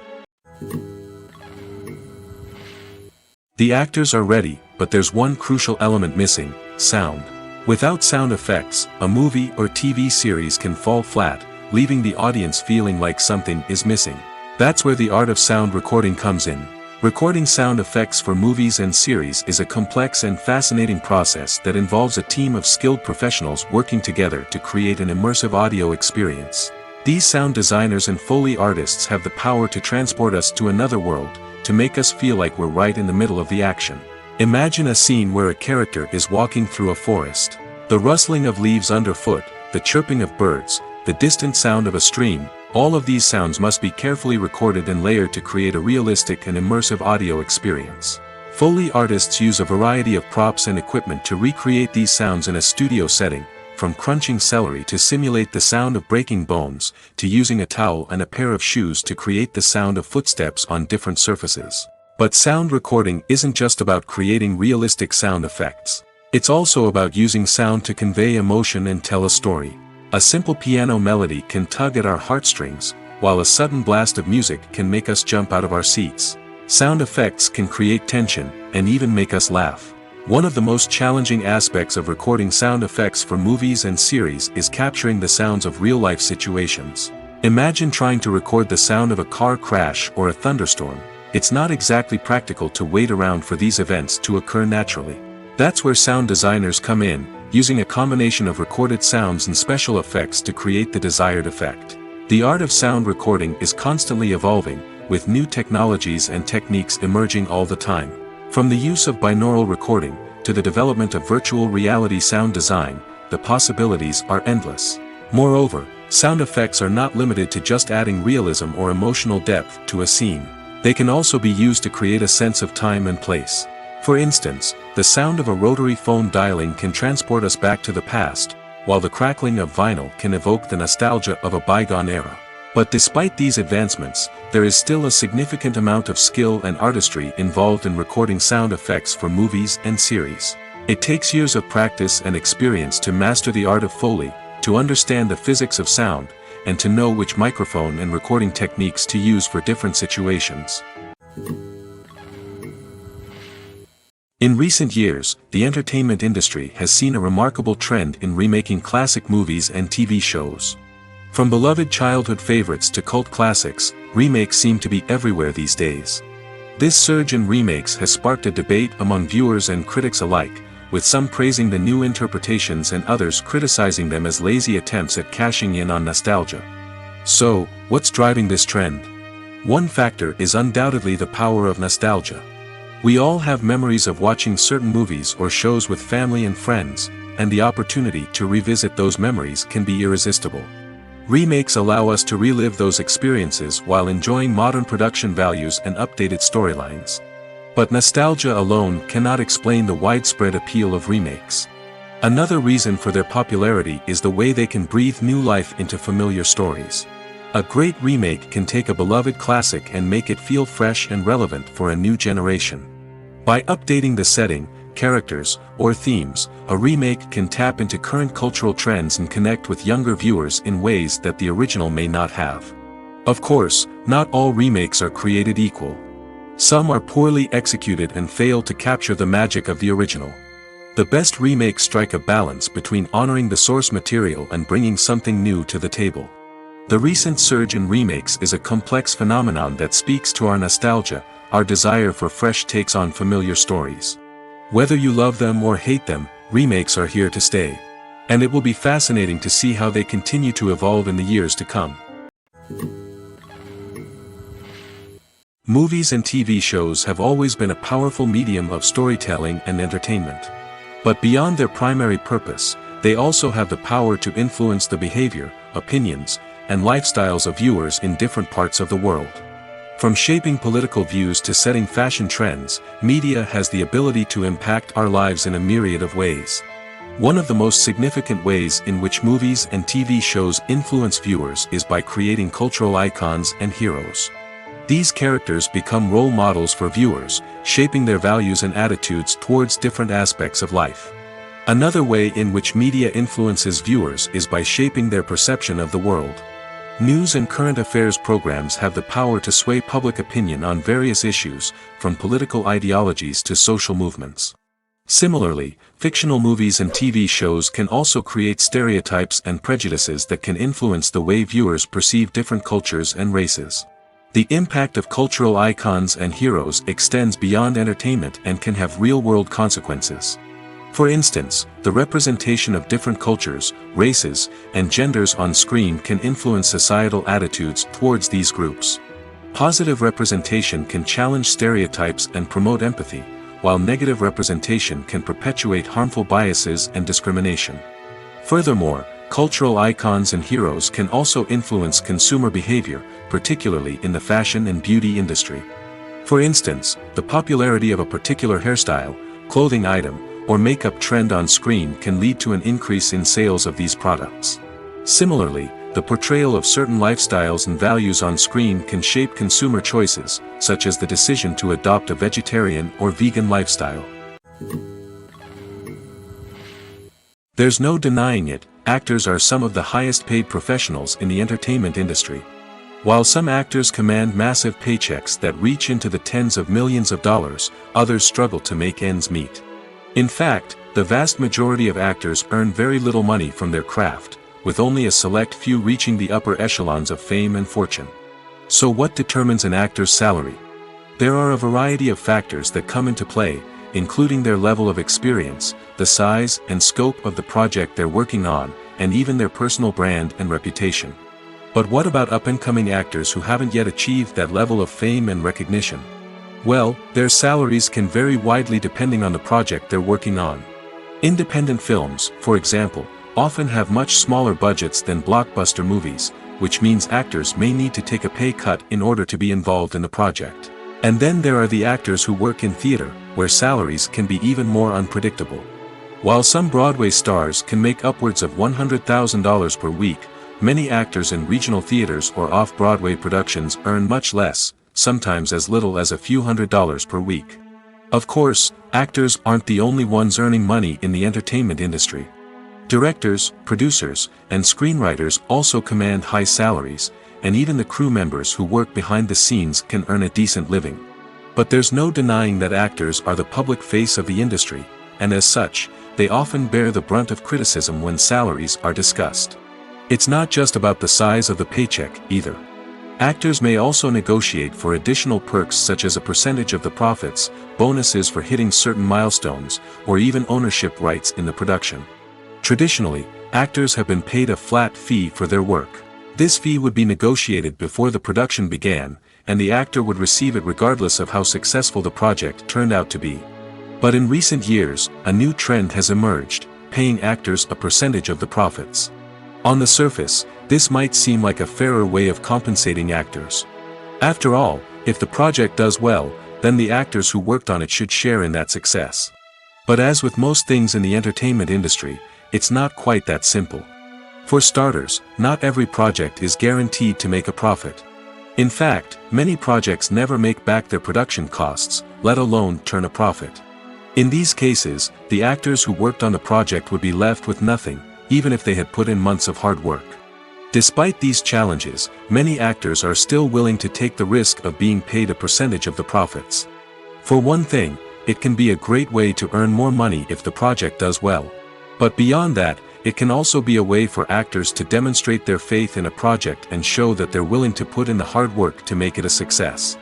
The actors are ready, but there's one crucial element missing: sound. Without sound effects, a movie or TV series can fall flat, leaving the audience feeling like something is missing. That's where the art of sound recording comes in. Recording sound effects for movies and series is a complex and fascinating process that involves a team of skilled professionals working together to create an immersive audio experience. These sound designers and Foley artists have the power to transport us to another world, to make us feel like we're right in the middle of the action. Imagine a scene where a character is walking through a forest. The rustling of leaves underfoot, the chirping of birds, the distant sound of a stream, all of these sounds must be carefully recorded and layered to create a realistic and immersive audio experience. Foley artists use a variety of props and equipment to recreate these sounds in a studio setting, from crunching celery to simulate the sound of breaking bones, to using a towel and a pair of shoes to create the sound of footsteps on different surfaces. But sound recording isn't just about creating realistic sound effects. It's also about using sound to convey emotion and tell a story. A simple piano melody can tug at our heartstrings, while a sudden blast of music can make us jump out of our seats. Sound effects can create tension, and even make us laugh. One of the most challenging aspects of recording sound effects for movies and series is capturing the sounds of real-life situations. Imagine trying to record the sound of a car crash or a thunderstorm. It's not exactly practical to wait around for these events to occur naturally. That's where sound designers come in, using a combination of recorded sounds and special effects to create the desired effect. The art of sound recording is constantly evolving, with new technologies and techniques emerging all the time. From the use of binaural recording, to the development of virtual reality sound design, the possibilities are endless. Moreover, sound effects are not limited to just adding realism or emotional depth to a scene. They can also be used to create a sense of time and place. For instance, the sound of a rotary phone dialing can transport us back to the past, while the crackling of vinyl can evoke the nostalgia of a bygone era. But despite these advancements, there is still a significant amount of skill and artistry involved in recording sound effects for movies and series. It takes years of practice and experience to master the art of Foley, to understand the physics of sound, and to know which microphone and recording techniques to use for different situations. In recent years, the entertainment industry has seen a remarkable trend in remaking classic movies and TV shows. From beloved childhood favorites to cult classics, remakes seem to be everywhere these days. This surge in remakes has sparked a debate among viewers and critics alike, with some praising the new interpretations and others criticizing them as lazy attempts at cashing in on nostalgia. So, what's driving this trend? One factor is undoubtedly the power of nostalgia. We all have memories of watching certain movies or shows with family and friends, and the opportunity to revisit those memories can be irresistible. Remakes allow us to relive those experiences while enjoying modern production values and updated storylines. But nostalgia alone cannot explain the widespread appeal of remakes. Another reason for their popularity is the way they can breathe new life into familiar stories. A great remake can take a beloved classic and make it feel fresh and relevant for a new generation. By updating the setting, characters, or themes, a remake can tap into current cultural trends and connect with younger viewers in ways that the original may not have. Of course, not all remakes are created equal. Some are poorly executed and fail to capture the magic of the original. The best remakes strike a balance between honoring the source material and bringing something new to the table. The recent surge in remakes is a complex phenomenon that speaks to our nostalgia, our desire for fresh takes on familiar stories. Whether you love them or hate them, remakes are here to stay. And it will be fascinating to see how they continue to evolve in the years to come. Movies and TV shows have always been a powerful medium of storytelling and entertainment. But beyond their primary purpose, they also have the power to influence the behavior, opinions, and lifestyles of viewers in different parts of the world. From shaping political views to setting fashion trends, media has the ability to impact our lives in a myriad of ways. One of the most significant ways in which movies and TV shows influence viewers is by creating cultural icons and heroes. These characters become role models for viewers, shaping their values and attitudes towards different aspects of life. Another way in which media influences viewers is by shaping their perception of the world. News and current affairs programs have the power to sway public opinion on various issues, from political ideologies to social movements. Similarly, fictional movies and TV shows can also create stereotypes and prejudices that can influence the way viewers perceive different cultures and races. The impact of cultural icons and heroes extends beyond entertainment and can have real-world consequences. For instance, the representation of different cultures, races, and genders on screen can influence societal attitudes towards these groups. Positive representation can challenge stereotypes and promote empathy, while negative representation can perpetuate harmful biases and discrimination. Furthermore, cultural icons and heroes can also influence consumer behavior, particularly in the fashion and beauty industry. For instance, the popularity of a particular hairstyle, clothing item, or makeup trend on screen can lead to an increase in sales of these products. Similarly, the portrayal of certain lifestyles and values on screen can shape consumer choices, such as the decision to adopt a vegetarian or vegan lifestyle. There's no denying it, actors are some of the highest paid professionals in the entertainment industry. While some actors command massive paychecks that reach into the tens of millions of dollars, others struggle to make ends meet. In fact, the vast majority of actors earn very little money from their craft, with only a select few reaching the upper echelons of fame and fortune. So what determines an actor's salary? There are a variety of factors that come into play, including their level of experience, the size and scope of the project they're working on, and even their personal brand and reputation. But what about up-and-coming actors who haven't yet achieved that level of fame and recognition? Well, their salaries can vary widely depending on the project they're working on. Independent films, for example, often have much smaller budgets than blockbuster movies, which means actors may need to take a pay cut in order to be involved in the project. And then there are the actors who work in theater, where salaries can be even more unpredictable. While some Broadway stars can make upwards of $100,000 per week, many actors in regional theaters or off-Broadway productions earn much less, sometimes as little as a few $100s per week. Of course, actors aren't the only ones earning money in the entertainment industry. Directors, producers, and screenwriters also command high salaries, and even the crew members who work behind the scenes can earn a decent living. But there's no denying that actors are the public face of the industry, and as such, they often bear the brunt of criticism when salaries are discussed. It's not just about the size of the paycheck, either. Actors may also negotiate for additional perks such as a percentage of the profits, bonuses for hitting certain milestones, or even ownership rights in the production. Traditionally, actors have been paid a flat fee for their work. This fee would be negotiated before the production began, and the actor would receive it regardless of how successful the project turned out to be. But in recent years, a new trend has emerged, paying actors a percentage of the profits. On the surface, this might seem like a fairer way of compensating actors. After all, if the project does well, then the actors who worked on it should share in that success. But as with most things in the entertainment industry, it's not quite that simple. For starters, not every project is guaranteed to make a profit. In fact, many projects never make back their production costs, let alone turn a profit. In these cases, the actors who worked on the project would be left with nothing, even if they had put in months of hard work. Despite these challenges, many actors are still willing to take the risk of being paid a percentage of the profits. For one thing, it can be a great way to earn more money if the project does well. But beyond that, it can also be a way for actors to demonstrate their faith in a project and show that they're willing to put in the hard work to make it a success.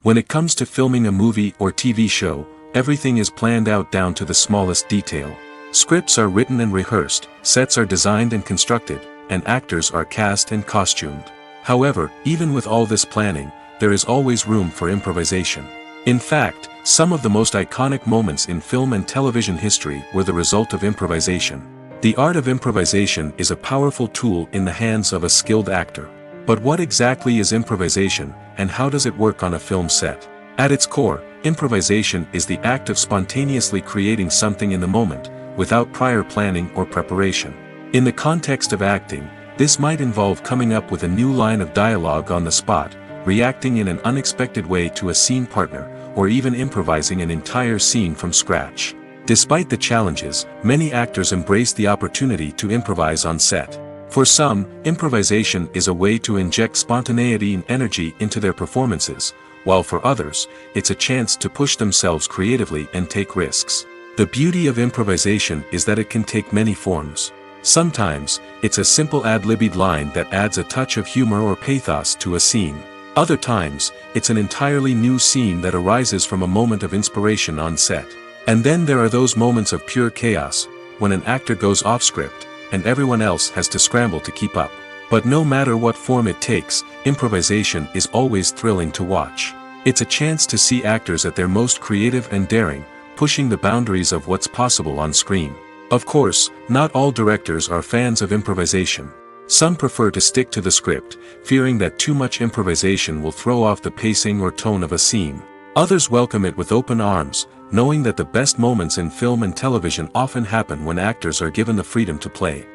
When it comes to filming a movie or TV show, everything is planned out down to the smallest detail. Scripts are written and rehearsed, sets are designed and constructed, and actors are cast and costumed. However, even with all this planning, there is always room for improvisation. In fact, some of the most iconic moments in film and television history were the result of improvisation. The art of improvisation is a powerful tool in the hands of a skilled actor. But what exactly is improvisation, and how does it work on a film set? At its core, improvisation is the act of spontaneously creating something in the moment, without prior planning or preparation. In the context of acting, this might involve coming up with a new line of dialogue on the spot, reacting in an unexpected way to a scene partner, or even improvising an entire scene from scratch. Despite the challenges, many actors embrace the opportunity to improvise on set. For some, improvisation is a way to inject spontaneity and energy into their performances, while for others, it's a chance to push themselves creatively and take risks. The beauty of improvisation is that it can take many forms. Sometimes, it's a simple ad-libbed line that adds a touch of humor or pathos to a scene. Other times, it's an entirely new scene that arises from a moment of inspiration on set. And then there are those moments of pure chaos, when an actor goes off script, and everyone else has to scramble to keep up. But no matter what form it takes, improvisation is always thrilling to watch. It's a chance to see actors at their most creative and daring, pushing the boundaries of what's possible on screen. Of course, not all directors are fans of improvisation. Some prefer to stick to the script, fearing that too much improvisation will throw off the pacing or tone of a scene. Others welcome it with open arms, knowing that the best moments in film and television often happen when actors are given the freedom to play.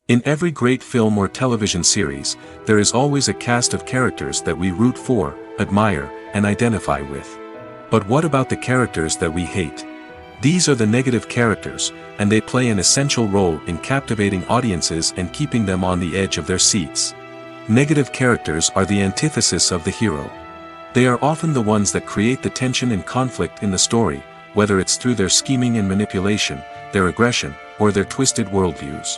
In every great film or television series, there is always a cast of characters that we root for, admire, and identify with. But what about the characters that we hate? These are the negative characters, and they play an essential role in captivating audiences and keeping them on the edge of their seats. Negative characters are the antithesis of the hero. They are often the ones that create the tension and conflict in the story, whether it's through their scheming and manipulation, their aggression, or their twisted worldviews.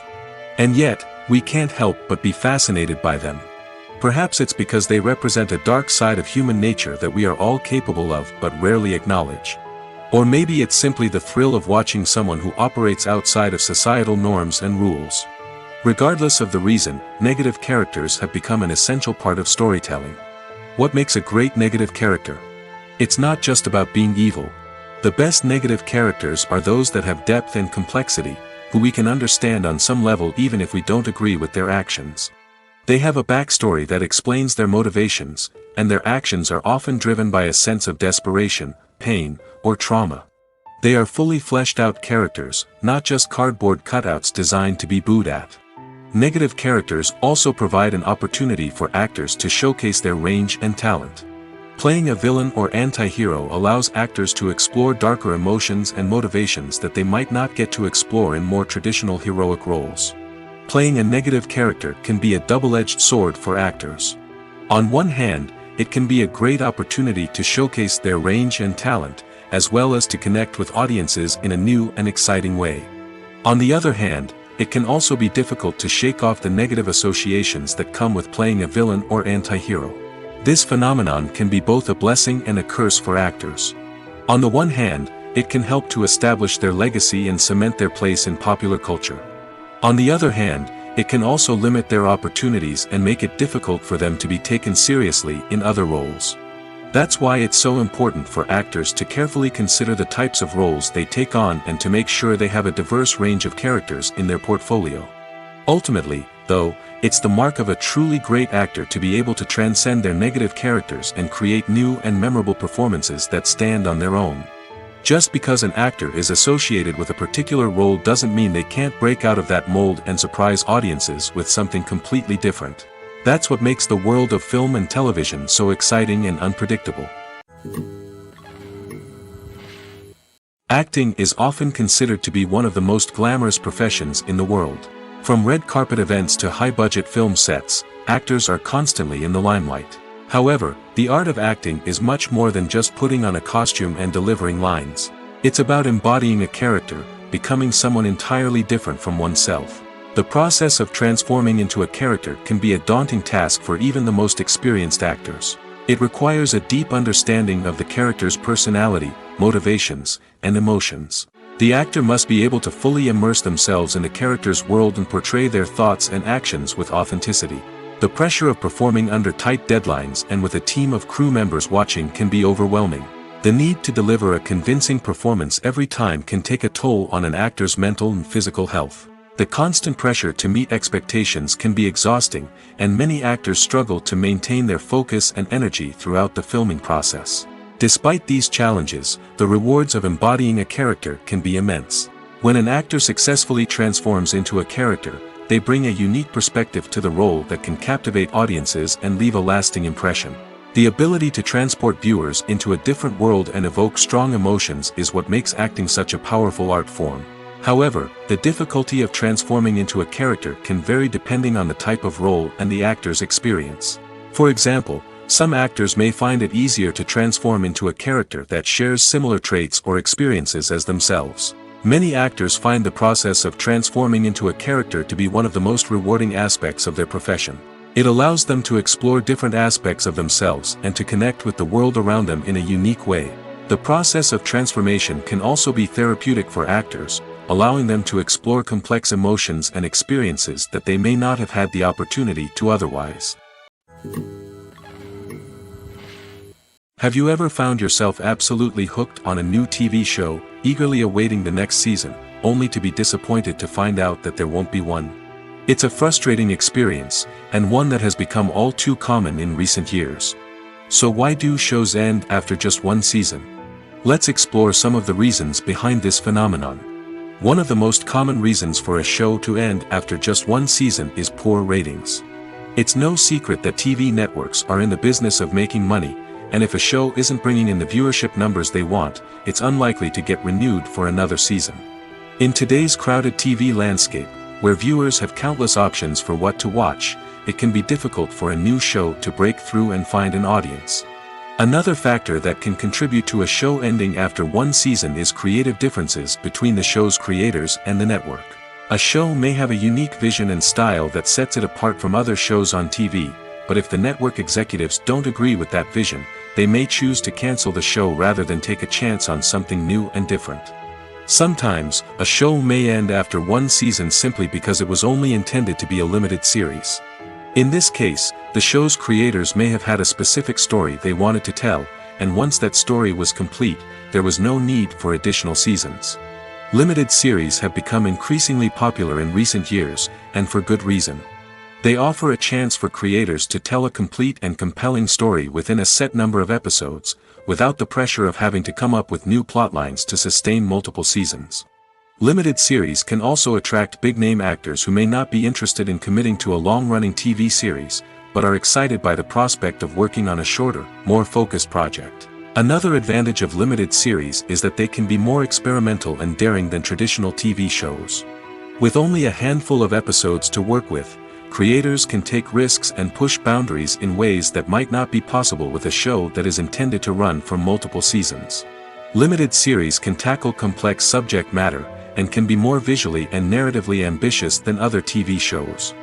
And yet, we can't help but be fascinated by them. Perhaps it's because they represent a dark side of human nature that we are all capable of but rarely acknowledge. Or maybe it's simply the thrill of watching someone who operates outside of societal norms and rules. Regardless of the reason, negative characters have become an essential part of storytelling. What makes a great negative character? It's not just about being evil. The best negative characters are those that have depth and complexity, who we can understand on some level even if we don't agree with their actions. They have a backstory that explains their motivations, and their actions are often driven by a sense of desperation, pain, or trauma. They are fully fleshed out characters, not just cardboard cutouts designed to be booed at. Negative characters also provide an opportunity for actors to showcase their range and talent. Playing a villain or anti-hero allows actors to explore darker emotions and motivations that they might not get to explore in more traditional heroic roles. Playing a negative character can be a double-edged sword for actors. On one hand, it can be a great opportunity to showcase their range and talent, as well as to connect with audiences in a new and exciting way. On the other hand, it can also be difficult to shake off the negative associations that come with playing a villain or anti-hero. This phenomenon can be both a blessing and a curse for actors. On the one hand, it can help to establish their legacy and cement their place in popular culture. On the other hand, it can also limit their opportunities and make it difficult for them to be taken seriously in other roles. That's why it's so important for actors to carefully consider the types of roles they take on and to make sure they have a diverse range of characters in their portfolio. Ultimately, though, it's the mark of a truly great actor to be able to transcend their negative characters and create new and memorable performances that stand on their own. Just because an actor is associated with a particular role doesn't mean they can't break out of that mold and surprise audiences with something completely different. That's what makes the world of film and television so exciting and unpredictable. Acting is often considered to be one of the most glamorous professions in the world. From red carpet events to high-budget film sets, actors are constantly in the limelight. However, the art of acting is much more than just putting on a costume and delivering lines. It's about embodying a character, becoming someone entirely different from oneself. The process of transforming into a character can be a daunting task for even the most experienced actors. It requires a deep understanding of the character's personality, motivations, and emotions. The actor must be able to fully immerse themselves in the character's world and portray their thoughts and actions with authenticity. The pressure of performing under tight deadlines and with a team of crew members watching can be overwhelming. The need to deliver a convincing performance every time can take a toll on an actor's mental and physical health. The constant pressure to meet expectations can be exhausting, and many actors struggle to maintain their focus and energy throughout the filming process. Despite these challenges, the rewards of embodying a character can be immense. When an actor successfully transforms into a character, they bring a unique perspective to the role that can captivate audiences and leave a lasting impression. The ability to transport viewers into a different world and evoke strong emotions is what makes acting such a powerful art form. However, the difficulty of transforming into a character can vary depending on the type of role and the actor's experience. For example, some actors may find it easier to transform into a character that shares similar traits or experiences as themselves. Many actors find the process of transforming into a character to be one of the most rewarding aspects of their profession. It allows them to explore different aspects of themselves and to connect with the world around them in a unique way. The process of transformation can also be therapeutic for actors, allowing them to explore complex emotions and experiences that they may not have had the opportunity to otherwise. Have you ever found yourself absolutely hooked on a new TV show, eagerly awaiting the next season, only to be disappointed to find out that there won't be one? It's a frustrating experience, and one that has become all too common in recent years. So why do shows end after just one season? Let's explore some of the reasons behind this phenomenon. One of the most common reasons for a show to end after just one season is poor ratings. It's no secret that TV networks are in the business of making money, and if a show isn't bringing in the viewership numbers they want, it's unlikely to get renewed for another season. In today's crowded TV landscape, where viewers have countless options for what to watch, it can be difficult for a new show to break through and find an audience. Another factor that can contribute to a show ending after one season is creative differences between the show's creators and the network. A show may have a unique vision and style that sets it apart from other shows on TV, but if the network executives don't agree with that vision, they may choose to cancel the show rather than take a chance on something new and different. Sometimes, a show may end after one season simply because it was only intended to be a limited series. In this case, the show's creators may have had a specific story they wanted to tell, and once that story was complete, there was no need for additional seasons. Limited series have become increasingly popular in recent years, and for good reason. They offer a chance for creators to tell a complete and compelling story within a set number of episodes, without the pressure of having to come up with new plotlines to sustain multiple seasons. Limited series can also attract big-name actors who may not be interested in committing to a long-running TV series, but are excited by the prospect of working on a shorter, more focused project. Another advantage of limited series is that they can be more experimental and daring than traditional TV shows. With only a handful of episodes to work with, creators can take risks and push boundaries in ways that might not be possible with a show that is intended to run for multiple seasons. Limited series can tackle complex subject matter, and can be more visually and narratively ambitious than other TV shows.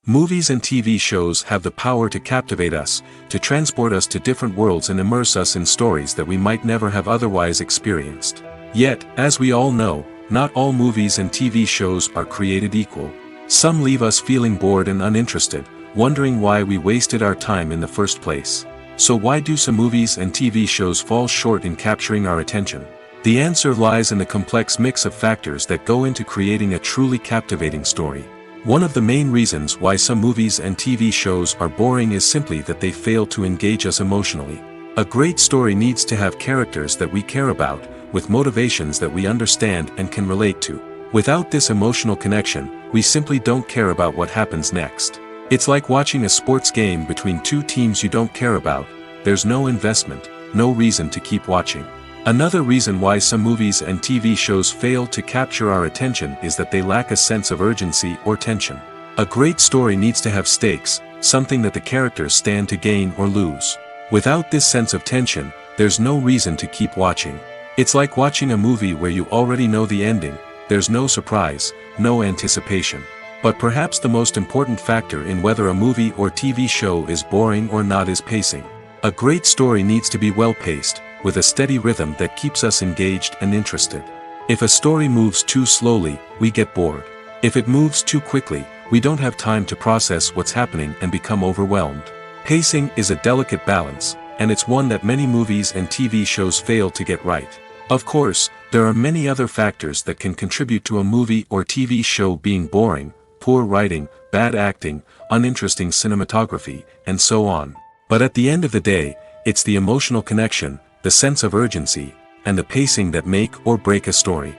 Movies and TV shows have the power to captivate us, to transport us to different worlds and immerse us in stories that we might never have otherwise experienced. Yet, as we all know, not all movies and TV shows are created equal. Some leave us feeling bored and uninterested, wondering why we wasted our time in the first place. So why do some movies and TV shows fall short in capturing our attention? The answer lies in the complex mix of factors that go into creating a truly captivating story. One of the main reasons why some movies and TV shows are boring is simply that they fail to engage us emotionally. A great story needs to have characters that we care about, with motivations that we understand and can relate to. Without this emotional connection, we simply don't care about what happens next. It's like watching a sports game between two teams you don't care about. There's no investment, no reason to keep watching. Another reason why some movies and TV shows fail to capture our attention is that they lack a sense of urgency or tension. A great story needs to have stakes, something that the characters stand to gain or lose. Without this sense of tension, there's no reason to keep watching. It's like watching a movie where you already know the ending. There's no surprise, no anticipation. But perhaps the most important factor in whether a movie or TV show is boring or not is pacing. A great story needs to be well-paced, with a steady rhythm that keeps us engaged and interested. If a story moves too slowly, we get bored. If it moves too quickly, we don't have time to process what's happening and become overwhelmed. Pacing is a delicate balance, and it's one that many movies and TV shows fail to get right. Of course, there are many other factors that can contribute to a movie or TV show being boring: poor writing, bad acting, uninteresting cinematography, and so on. But at the end of the day, it's the emotional connection, the sense of urgency, and the pacing that make or break a story.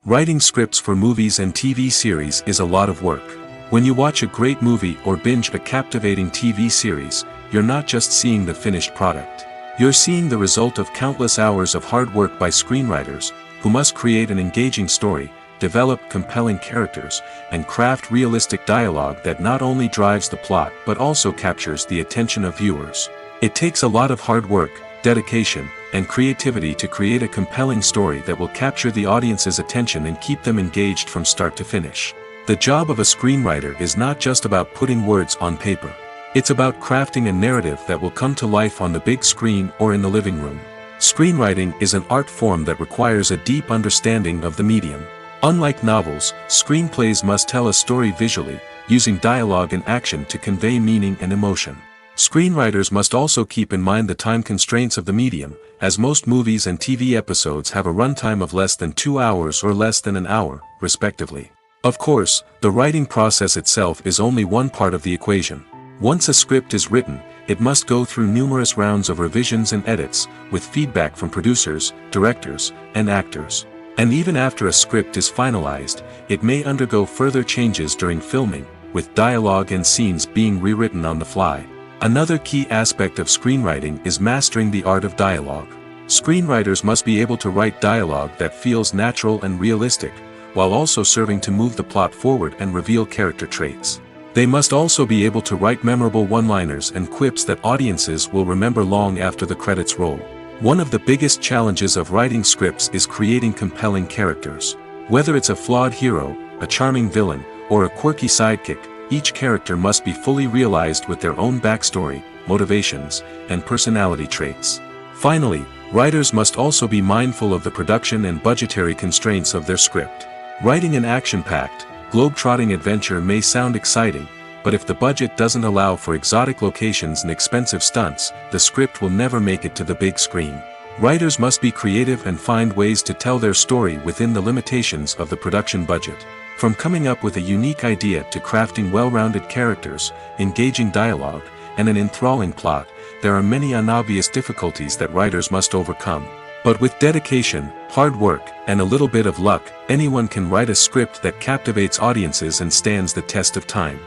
Writing scripts for movies and TV series is a lot of work. When you watch a great movie or binge a captivating TV series, you're not just seeing the finished product. You're seeing the result of countless hours of hard work by screenwriters, who must create an engaging story, develop compelling characters, and craft realistic dialogue that not only drives the plot but also captures the attention of viewers. It takes a lot of hard work, dedication, and creativity to create a compelling story that will capture the audience's attention and keep them engaged from start to finish. The job of a screenwriter is not just about putting words on paper. It's about crafting a narrative that will come to life on the big screen or in the living room. Screenwriting is an art form that requires a deep understanding of the medium. Unlike novels, screenplays must tell a story visually, using dialogue and action to convey meaning and emotion. Screenwriters must also keep in mind the time constraints of the medium, as most movies and TV episodes have a runtime of less than 2 hours or less than an hour, respectively. Of course, the writing process itself is only one part of the equation. Once a script is written, it must go through numerous rounds of revisions and edits, with feedback from producers, directors, and actors. And even after a script is finalized, it may undergo further changes during filming, with dialogue and scenes being rewritten on the fly. Another key aspect of screenwriting is mastering the art of dialogue. Screenwriters must be able to write dialogue that feels natural and realistic, while also serving to move the plot forward and reveal character traits. They must also be able to write memorable one-liners and quips that audiences will remember long after the credits roll. One of the biggest challenges of writing scripts is creating compelling characters. Whether it's a flawed hero, a charming villain, or a quirky sidekick, each character must be fully realized with their own backstory, motivations, and personality traits. Finally, writers must also be mindful of the production and budgetary constraints of their script. Writing an action-packed, globe-trotting adventure may sound exciting, but if the budget doesn't allow for exotic locations and expensive stunts, the script will never make it to the big screen. Writers must be creative and find ways to tell their story within the limitations of the production budget. From coming up with a unique idea to crafting well-rounded characters, engaging dialogue, and an enthralling plot, there are many unobvious difficulties that writers must overcome. But with dedication, hard work, and a little bit of luck, anyone can write a script that captivates audiences and stands the test of time.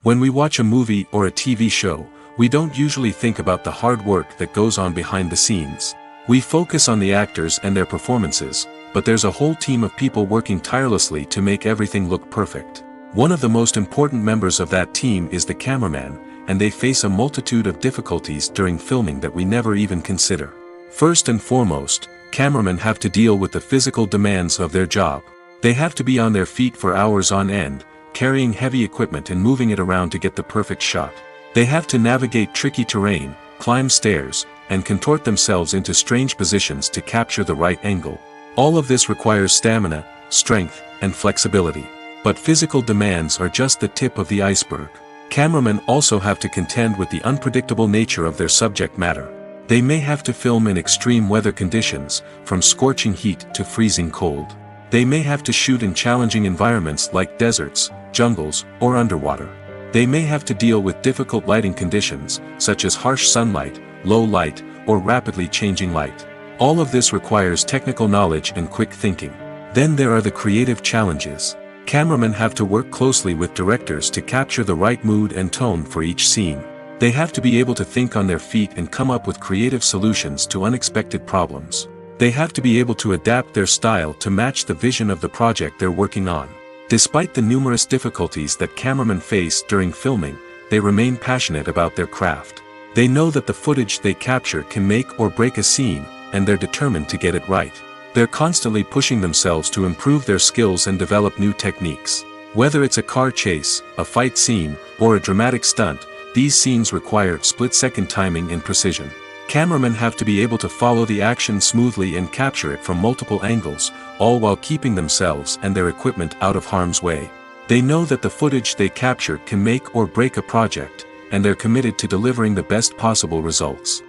When we watch a movie or a TV show, we don't usually think about the hard work that goes on behind the scenes. We focus on the actors and their performances, but there's a whole team of people working tirelessly to make everything look perfect. One of the most important members of that team is the cameraman, and they face a multitude of difficulties during filming that we never even consider. First and foremost, cameramen have to deal with the physical demands of their job. They have to be on their feet for hours on end, carrying heavy equipment and moving it around to get the perfect shot. They have to navigate tricky terrain, climb stairs, and contort themselves into strange positions to capture the right angle. All of this requires stamina, strength, and flexibility. But physical demands are just the tip of the iceberg. Cameramen also have to contend with the unpredictable nature of their subject matter. They may have to film in extreme weather conditions, from scorching heat to freezing cold. They may have to shoot in challenging environments like deserts, jungles, or underwater. They may have to deal with difficult lighting conditions, such as harsh sunlight, low light, or rapidly changing light. All of this requires technical knowledge and quick thinking. Then there are the creative challenges. Cameramen have to work closely with directors to capture the right mood and tone for each scene. They have to be able to think on their feet and come up with creative solutions to unexpected problems. They have to be able to adapt their style to match the vision of the project they're working on. Despite the numerous difficulties that cameramen face during filming, they remain passionate about their craft. They know that the footage they capture can make or break a scene, and they're determined to get it right. They're constantly pushing themselves to improve their skills and develop new techniques. Whether it's a car chase, a fight scene, or a dramatic stunt, these scenes require split-second timing and precision. Cameramen have to be able to follow the action smoothly and capture it from multiple angles, all while keeping themselves and their equipment out of harm's way. They know that the footage they capture can make or break a project, and they're committed to delivering the best possible results.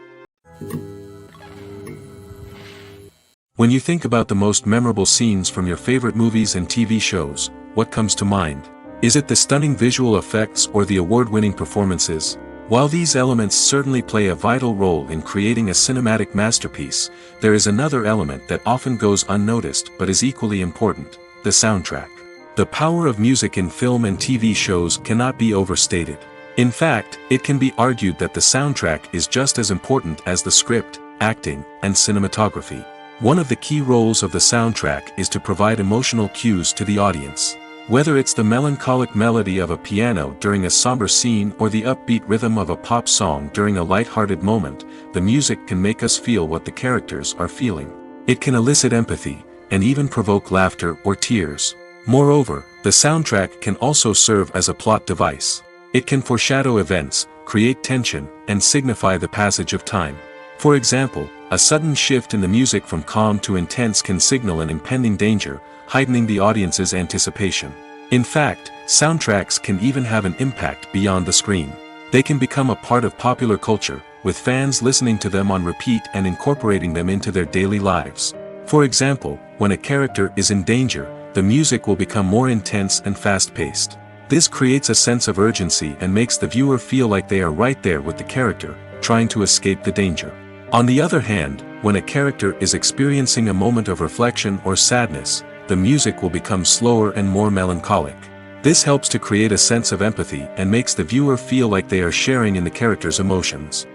When you think about the most memorable scenes from your favorite movies and TV shows, what comes to mind? Is it the stunning visual effects or the award-winning performances? While these elements certainly play a vital role in creating a cinematic masterpiece, there is another element that often goes unnoticed but is equally important: the soundtrack. The power of music in film and TV shows cannot be overstated. In fact, it can be argued that the soundtrack is just as important as the script, acting, and cinematography. One of the key roles of the soundtrack is to provide emotional cues to the audience. Whether it's the melancholic melody of a piano during a somber scene or the upbeat rhythm of a pop song during a light-hearted moment, the music can make us feel what the characters are feeling. It can elicit empathy, and even provoke laughter or tears. Moreover, the soundtrack can also serve as a plot device. It can foreshadow events, create tension, and signify the passage of time. For example, a sudden shift in the music from calm to intense can signal an impending danger, heightening the audience's anticipation. In fact, soundtracks can even have an impact beyond the screen. They can become a part of popular culture, with fans listening to them on repeat and incorporating them into their daily lives. For example, when a character is in danger, the music will become more intense and fast-paced. This creates a sense of urgency and makes the viewer feel like they are right there with the character, trying to escape the danger. On the other hand, when a character is experiencing a moment of reflection or sadness, the music will become slower and more melancholic. This helps to create a sense of empathy and makes the viewer feel like they are sharing in the character's emotions.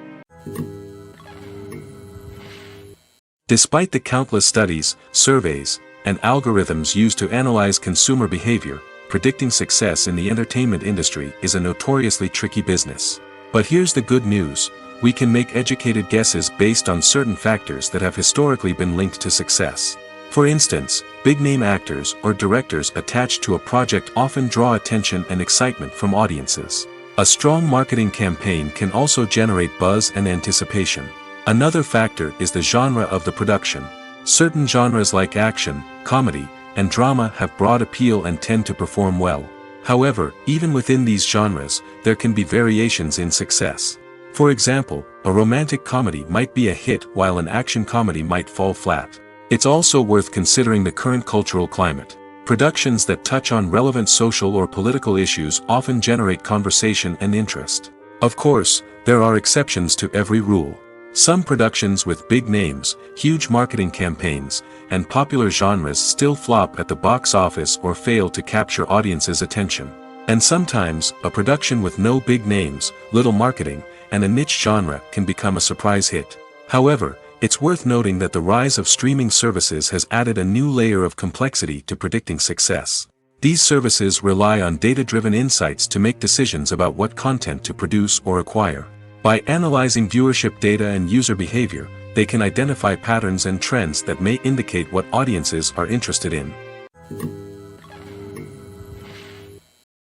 Despite the countless studies, surveys, and algorithms used to analyze consumer behavior, predicting success in the entertainment industry is a notoriously tricky business. But here's the good news: we can make educated guesses based on certain factors that have historically been linked to success. For instance, big-name actors or directors attached to a project often draw attention and excitement from audiences. A strong marketing campaign can also generate buzz and anticipation. Another factor is the genre of the production. Certain genres like action, comedy, and drama have broad appeal and tend to perform well. However, even within these genres, there can be variations in success. For example, a romantic comedy might be a hit while an action comedy might fall flat. It's also worth considering the current cultural climate. Productions that touch on relevant social or political issues often generate conversation and interest. Of course, there are exceptions to every rule. Some productions with big names, huge marketing campaigns, and popular genres still flop at the box office or fail to capture audiences' attention. And sometimes, a production with no big names, little marketing, and a niche genre can become a surprise hit. However, it's worth noting that the rise of streaming services has added a new layer of complexity to predicting success. These services rely on data-driven insights to make decisions about what content to produce or acquire. By analyzing viewership data and user behavior, they can identify patterns and trends that may indicate what audiences are interested in.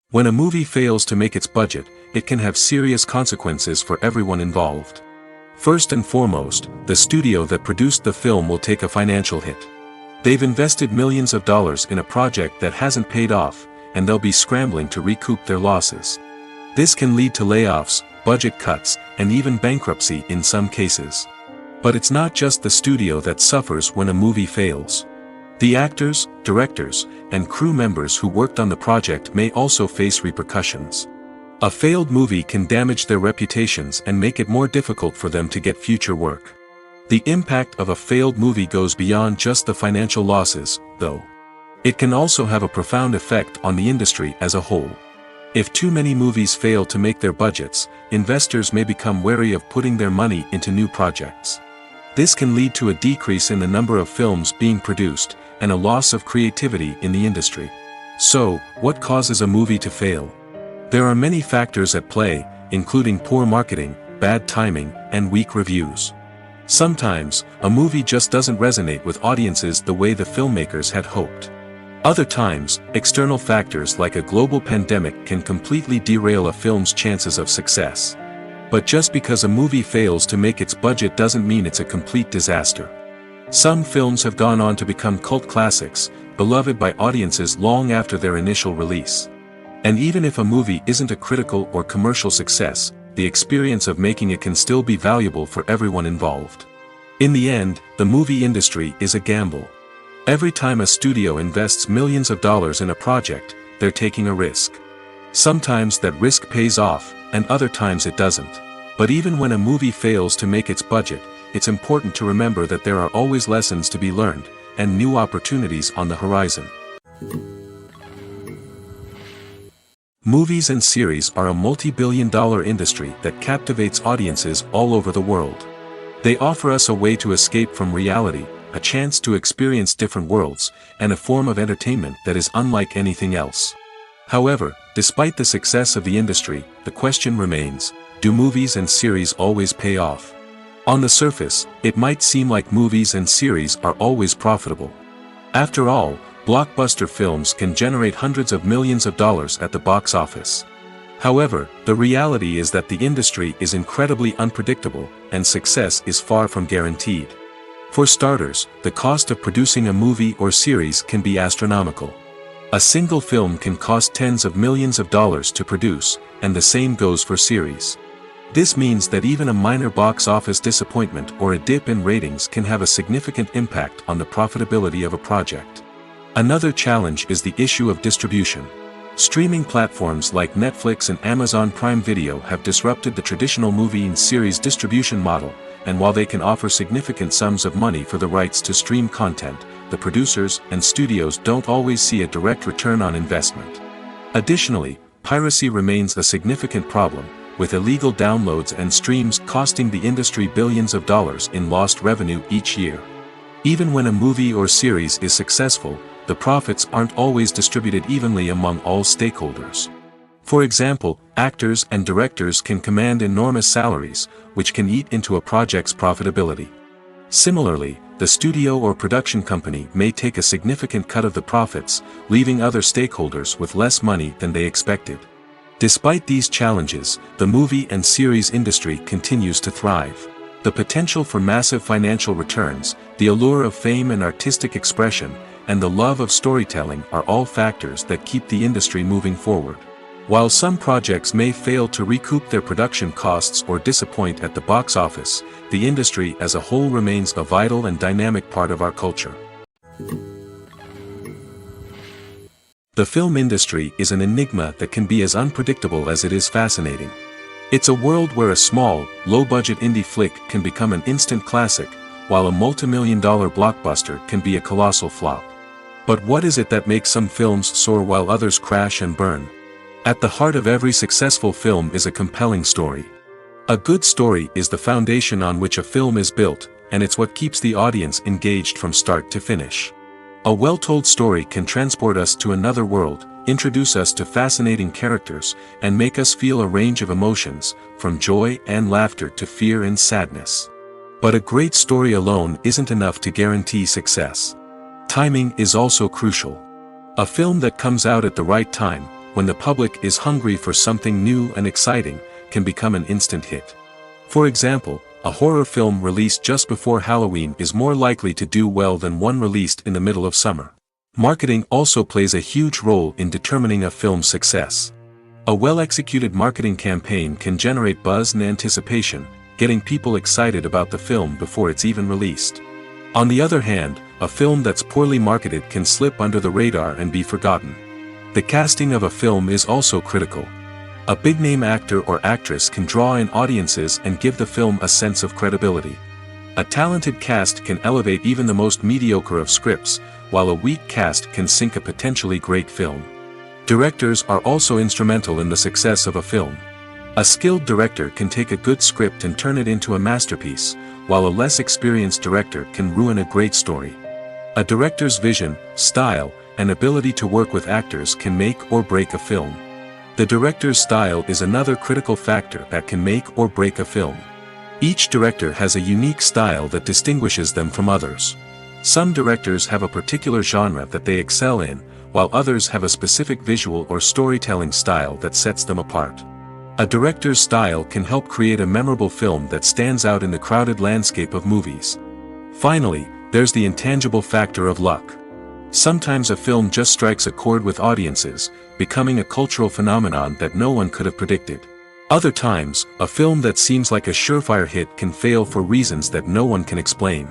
When a movie fails to make its budget, it can have serious consequences for everyone involved. First and foremost, the studio that produced the film will take a financial hit. They've invested millions of dollars in a project that hasn't paid off, and they'll be scrambling to recoup their losses. This can lead to layoffs, budget cuts, and even bankruptcy in some cases. But it's not just the studio that suffers when a movie fails. The actors, directors, and crew members who worked on the project may also face repercussions. A failed movie can damage their reputations and make it more difficult for them to get future work. The impact of a failed movie goes beyond just the financial losses, though. It can also have a profound effect on the industry as a whole. If too many movies fail to make their budgets, investors may become wary of putting their money into new projects. This can lead to a decrease in the number of films being produced, and a loss of creativity in the industry. So, what causes a movie to fail? There are many factors at play, including poor marketing, bad timing, and weak reviews. Sometimes, a movie just doesn't resonate with audiences the way the filmmakers had hoped. Other times, external factors like a global pandemic can completely derail a film's chances of success. But just because a movie fails to make its budget doesn't mean it's a complete disaster. Some films have gone on to become cult classics, beloved by audiences long after their initial release. And even if a movie isn't a critical or commercial success, the experience of making it can still be valuable for everyone involved. In the end, the movie industry is a gamble. Every time a studio invests millions of dollars in a project, they're taking a risk. Sometimes that risk pays off, and other times it doesn't. But even when a movie fails to make its budget, it's important to remember that there are always lessons to be learned, and new opportunities on the horizon. Movies and series are a multi-billion-dollar industry that captivates audiences all over the world. They offer us a way to escape from reality, a chance to experience different worlds, and a form of entertainment that is unlike anything else. However, despite the success of the industry, the question remains, do movies and series always pay off? On the surface, it might seem like movies and series are always profitable. After all, blockbuster films can generate hundreds of millions of dollars at the box office. However, the reality is that the industry is incredibly unpredictable, and success is far from guaranteed. For starters, the cost of producing a movie or series can be astronomical. A single film can cost tens of millions of dollars to produce, and the same goes for series. This means that even a minor box office disappointment or a dip in ratings can have a significant impact on the profitability of a project. Another challenge is the issue of distribution. Streaming platforms like Netflix and Amazon Prime Video have disrupted the traditional movie and series distribution model, and while they can offer significant sums of money for the rights to stream content, the producers and studios don't always see a direct return on investment. Additionally, piracy remains a significant problem, with illegal downloads and streams costing the industry billions of dollars in lost revenue each year. Even when a movie or series is successful, the profits aren't always distributed evenly among all stakeholders. For example, actors and directors can command enormous salaries, which can eat into a project's profitability. Similarly, the studio or production company may take a significant cut of the profits, leaving other stakeholders with less money than they expected. Despite these challenges, the movie and series industry continues to thrive. The potential for massive financial returns, the allure of fame and artistic expression, and the love of storytelling are all factors that keep the industry moving forward. While some projects may fail to recoup their production costs or disappoint at the box office, the industry as a whole remains a vital and dynamic part of our culture. The film industry is an enigma that can be as unpredictable as it is fascinating. It's a world where a small, low-budget indie flick can become an instant classic, while a multi-million-dollar blockbuster can be a colossal flop. But what is it that makes some films soar while others crash and burn? At the heart of every successful film is a compelling story. A good story is the foundation on which a film is built, and it's what keeps the audience engaged from start to finish. A well-told story can transport us to another world, introduce us to fascinating characters, and make us feel a range of emotions, from joy and laughter to fear and sadness. But a great story alone isn't enough to guarantee success. Timing is also crucial. A film that comes out at the right time, when the public is hungry for something new and exciting, can become an instant hit. For example, a horror film released just before Halloween is more likely to do well than one released in the middle of summer. Marketing also plays a huge role in determining a film's success. A well-executed marketing campaign can generate buzz and anticipation, getting people excited about the film before it's even released. On the other hand, a film that's poorly marketed can slip under the radar and be forgotten. The casting of a film is also critical. A big-name actor or actress can draw in audiences and give the film a sense of credibility. A talented cast can elevate even the most mediocre of scripts, while a weak cast can sink a potentially great film. Directors are also instrumental in the success of a film. A skilled director can take a good script and turn it into a masterpiece, while a less experienced director can ruin a great story. A director's vision, style, and ability to work with actors can make or break a film. The director's style is another critical factor that can make or break a film. Each director has a unique style that distinguishes them from others. Some directors have a particular genre that they excel in, while others have a specific visual or storytelling style that sets them apart. A director's style can help create a memorable film that stands out in the crowded landscape of movies. Finally, there's the intangible factor of luck. Sometimes a film just strikes a chord with audiences, becoming a cultural phenomenon that no one could have predicted. Other times, a film that seems like a surefire hit can fail for reasons that no one can explain.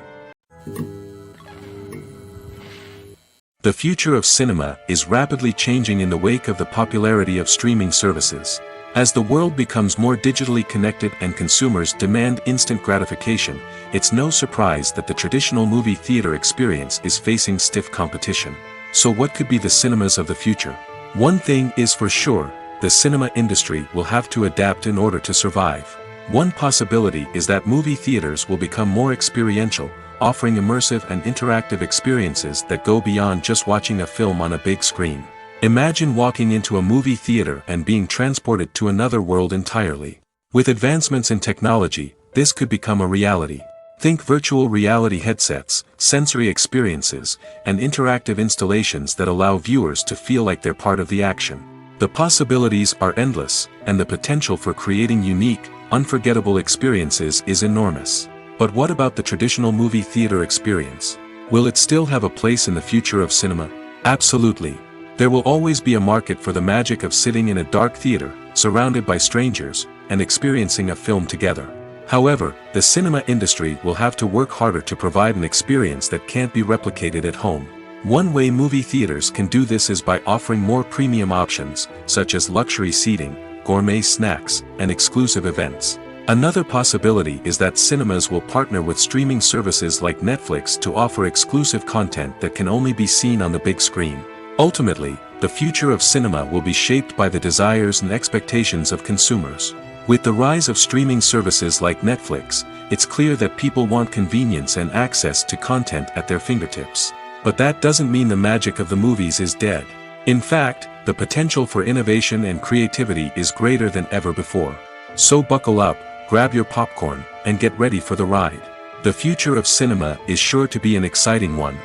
The future of cinema is rapidly changing in the wake of the popularity of streaming services. As the world becomes more digitally connected and consumers demand instant gratification, it's no surprise that the traditional movie theater experience is facing stiff competition. So what could be the cinemas of the future? One thing is for sure, the cinema industry will have to adapt in order to survive. One possibility is that movie theaters will become more experiential, offering immersive and interactive experiences that go beyond just watching a film on a big screen. Imagine walking into a movie theater and being transported to another world entirely. With advancements in technology, this could become a reality. Think virtual reality headsets, sensory experiences, and interactive installations that allow viewers to feel like they're part of the action. The possibilities are endless, and the potential for creating unique, unforgettable experiences is enormous. But what about the traditional movie theater experience? Will it still have a place in the future of cinema? Absolutely. There will always be a market for the magic of sitting in a dark theater, surrounded by strangers, and experiencing a film together. However, the cinema industry will have to work harder to provide an experience that can't be replicated at home. One way movie theaters can do this is by offering more premium options, such as luxury seating, gourmet snacks, and exclusive events. Another possibility is that cinemas will partner with streaming services like Netflix to offer exclusive content that can only be seen on the big screen. Ultimately, the future of cinema will be shaped by the desires and expectations of consumers. With the rise of streaming services like Netflix, it's clear that people want convenience and access to content at their fingertips. But that doesn't mean the magic of the movies is dead. In fact, the potential for innovation and creativity is greater than ever before. So buckle up, grab your popcorn, and get ready for the ride. The future of cinema is sure to be an exciting one.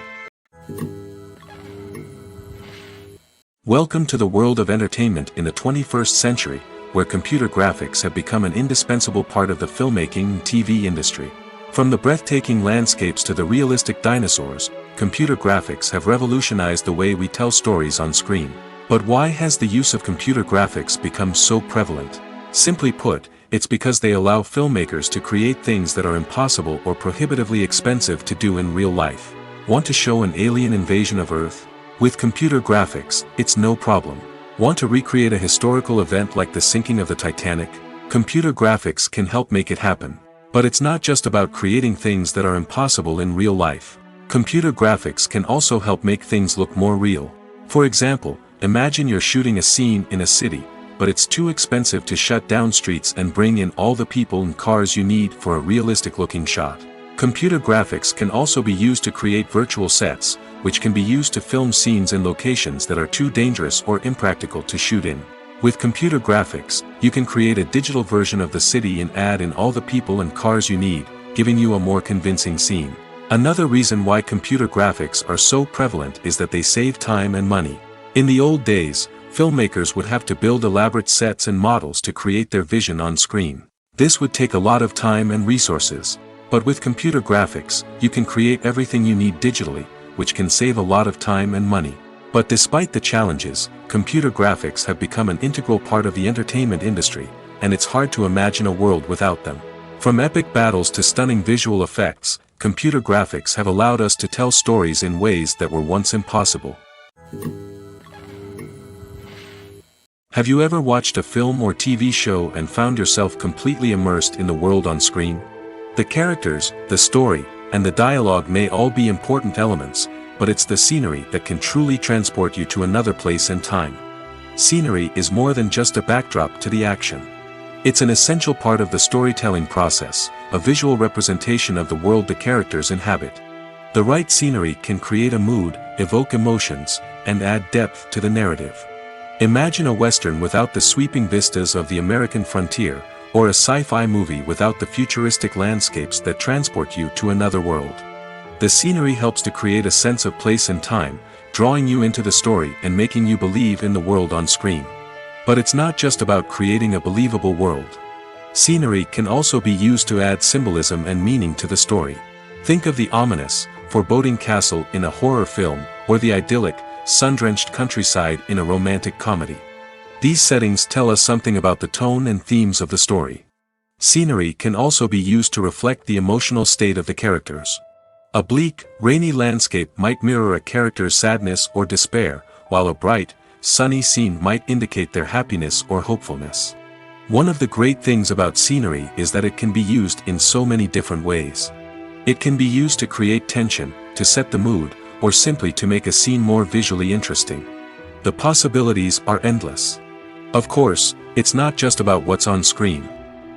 Welcome to the world of entertainment in the 21st century, where computer graphics have become an indispensable part of the filmmaking and TV industry. From the breathtaking landscapes to the realistic dinosaurs, computer graphics have revolutionized the way we tell stories on screen. But why has the use of computer graphics become so prevalent? Simply put, it's because they allow filmmakers to create things that are impossible or prohibitively expensive to do in real life. Want to show an alien invasion of Earth? With computer graphics, it's no problem. Want to recreate a historical event like the sinking of the Titanic? Computer graphics can help make it happen. But it's not just about creating things that are impossible in real life. Computer graphics can also help make things look more real. For example, imagine you're shooting a scene in a city, but it's too expensive to shut down streets and bring in all the people and cars you need for a realistic-looking shot. Computer graphics can also be used to create virtual sets, which can be used to film scenes in locations that are too dangerous or impractical to shoot in. With computer graphics, you can create a digital version of the city and add in all the people and cars you need, giving you a more convincing scene. Another reason why computer graphics are so prevalent is that they save time and money. In the old days, filmmakers would have to build elaborate sets and models to create their vision on screen. This would take a lot of time and resources. But with computer graphics, you can create everything you need digitally, which can save a lot of time and money. But despite the challenges, computer graphics have become an integral part of the entertainment industry, and it's hard to imagine a world without them. From epic battles to stunning visual effects, computer graphics have allowed us to tell stories in ways that were once impossible. Have you ever watched a film or TV show and found yourself completely immersed in the world on screen? The characters, the story, and the dialogue may all be important elements, but it's the scenery that can truly transport you to another place and time. Scenery is more than just a backdrop to the action. It's an essential part of the storytelling process, a visual representation of the world the characters inhabit. The right scenery can create a mood, evoke emotions, and add depth to the narrative. Imagine a Western without the sweeping vistas of the American frontier, or a sci-fi movie without the futuristic landscapes that transport you to another world. The scenery helps to create a sense of place and time, drawing you into the story and making you believe in the world on screen. But it's not just about creating a believable world. Scenery can also be used to add symbolism and meaning to the story. Think of the ominous, foreboding castle in a horror film, or the idyllic, sun-drenched countryside in a romantic comedy. These settings tell us something about the tone and themes of the story. Scenery can also be used to reflect the emotional state of the characters. A bleak, rainy landscape might mirror a character's sadness or despair, while a bright, sunny scene might indicate their happiness or hopefulness. One of the great things about scenery is that it can be used in so many different ways. It can be used to create tension, to set the mood, or simply to make a scene more visually interesting. The possibilities are endless. Of course, it's not just about what's on screen.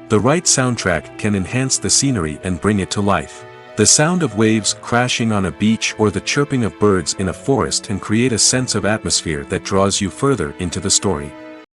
The right soundtrack can enhance the scenery and bring it to life. The sound of waves crashing on a beach or the chirping of birds in a forest can create a sense of atmosphere that draws you further into the story.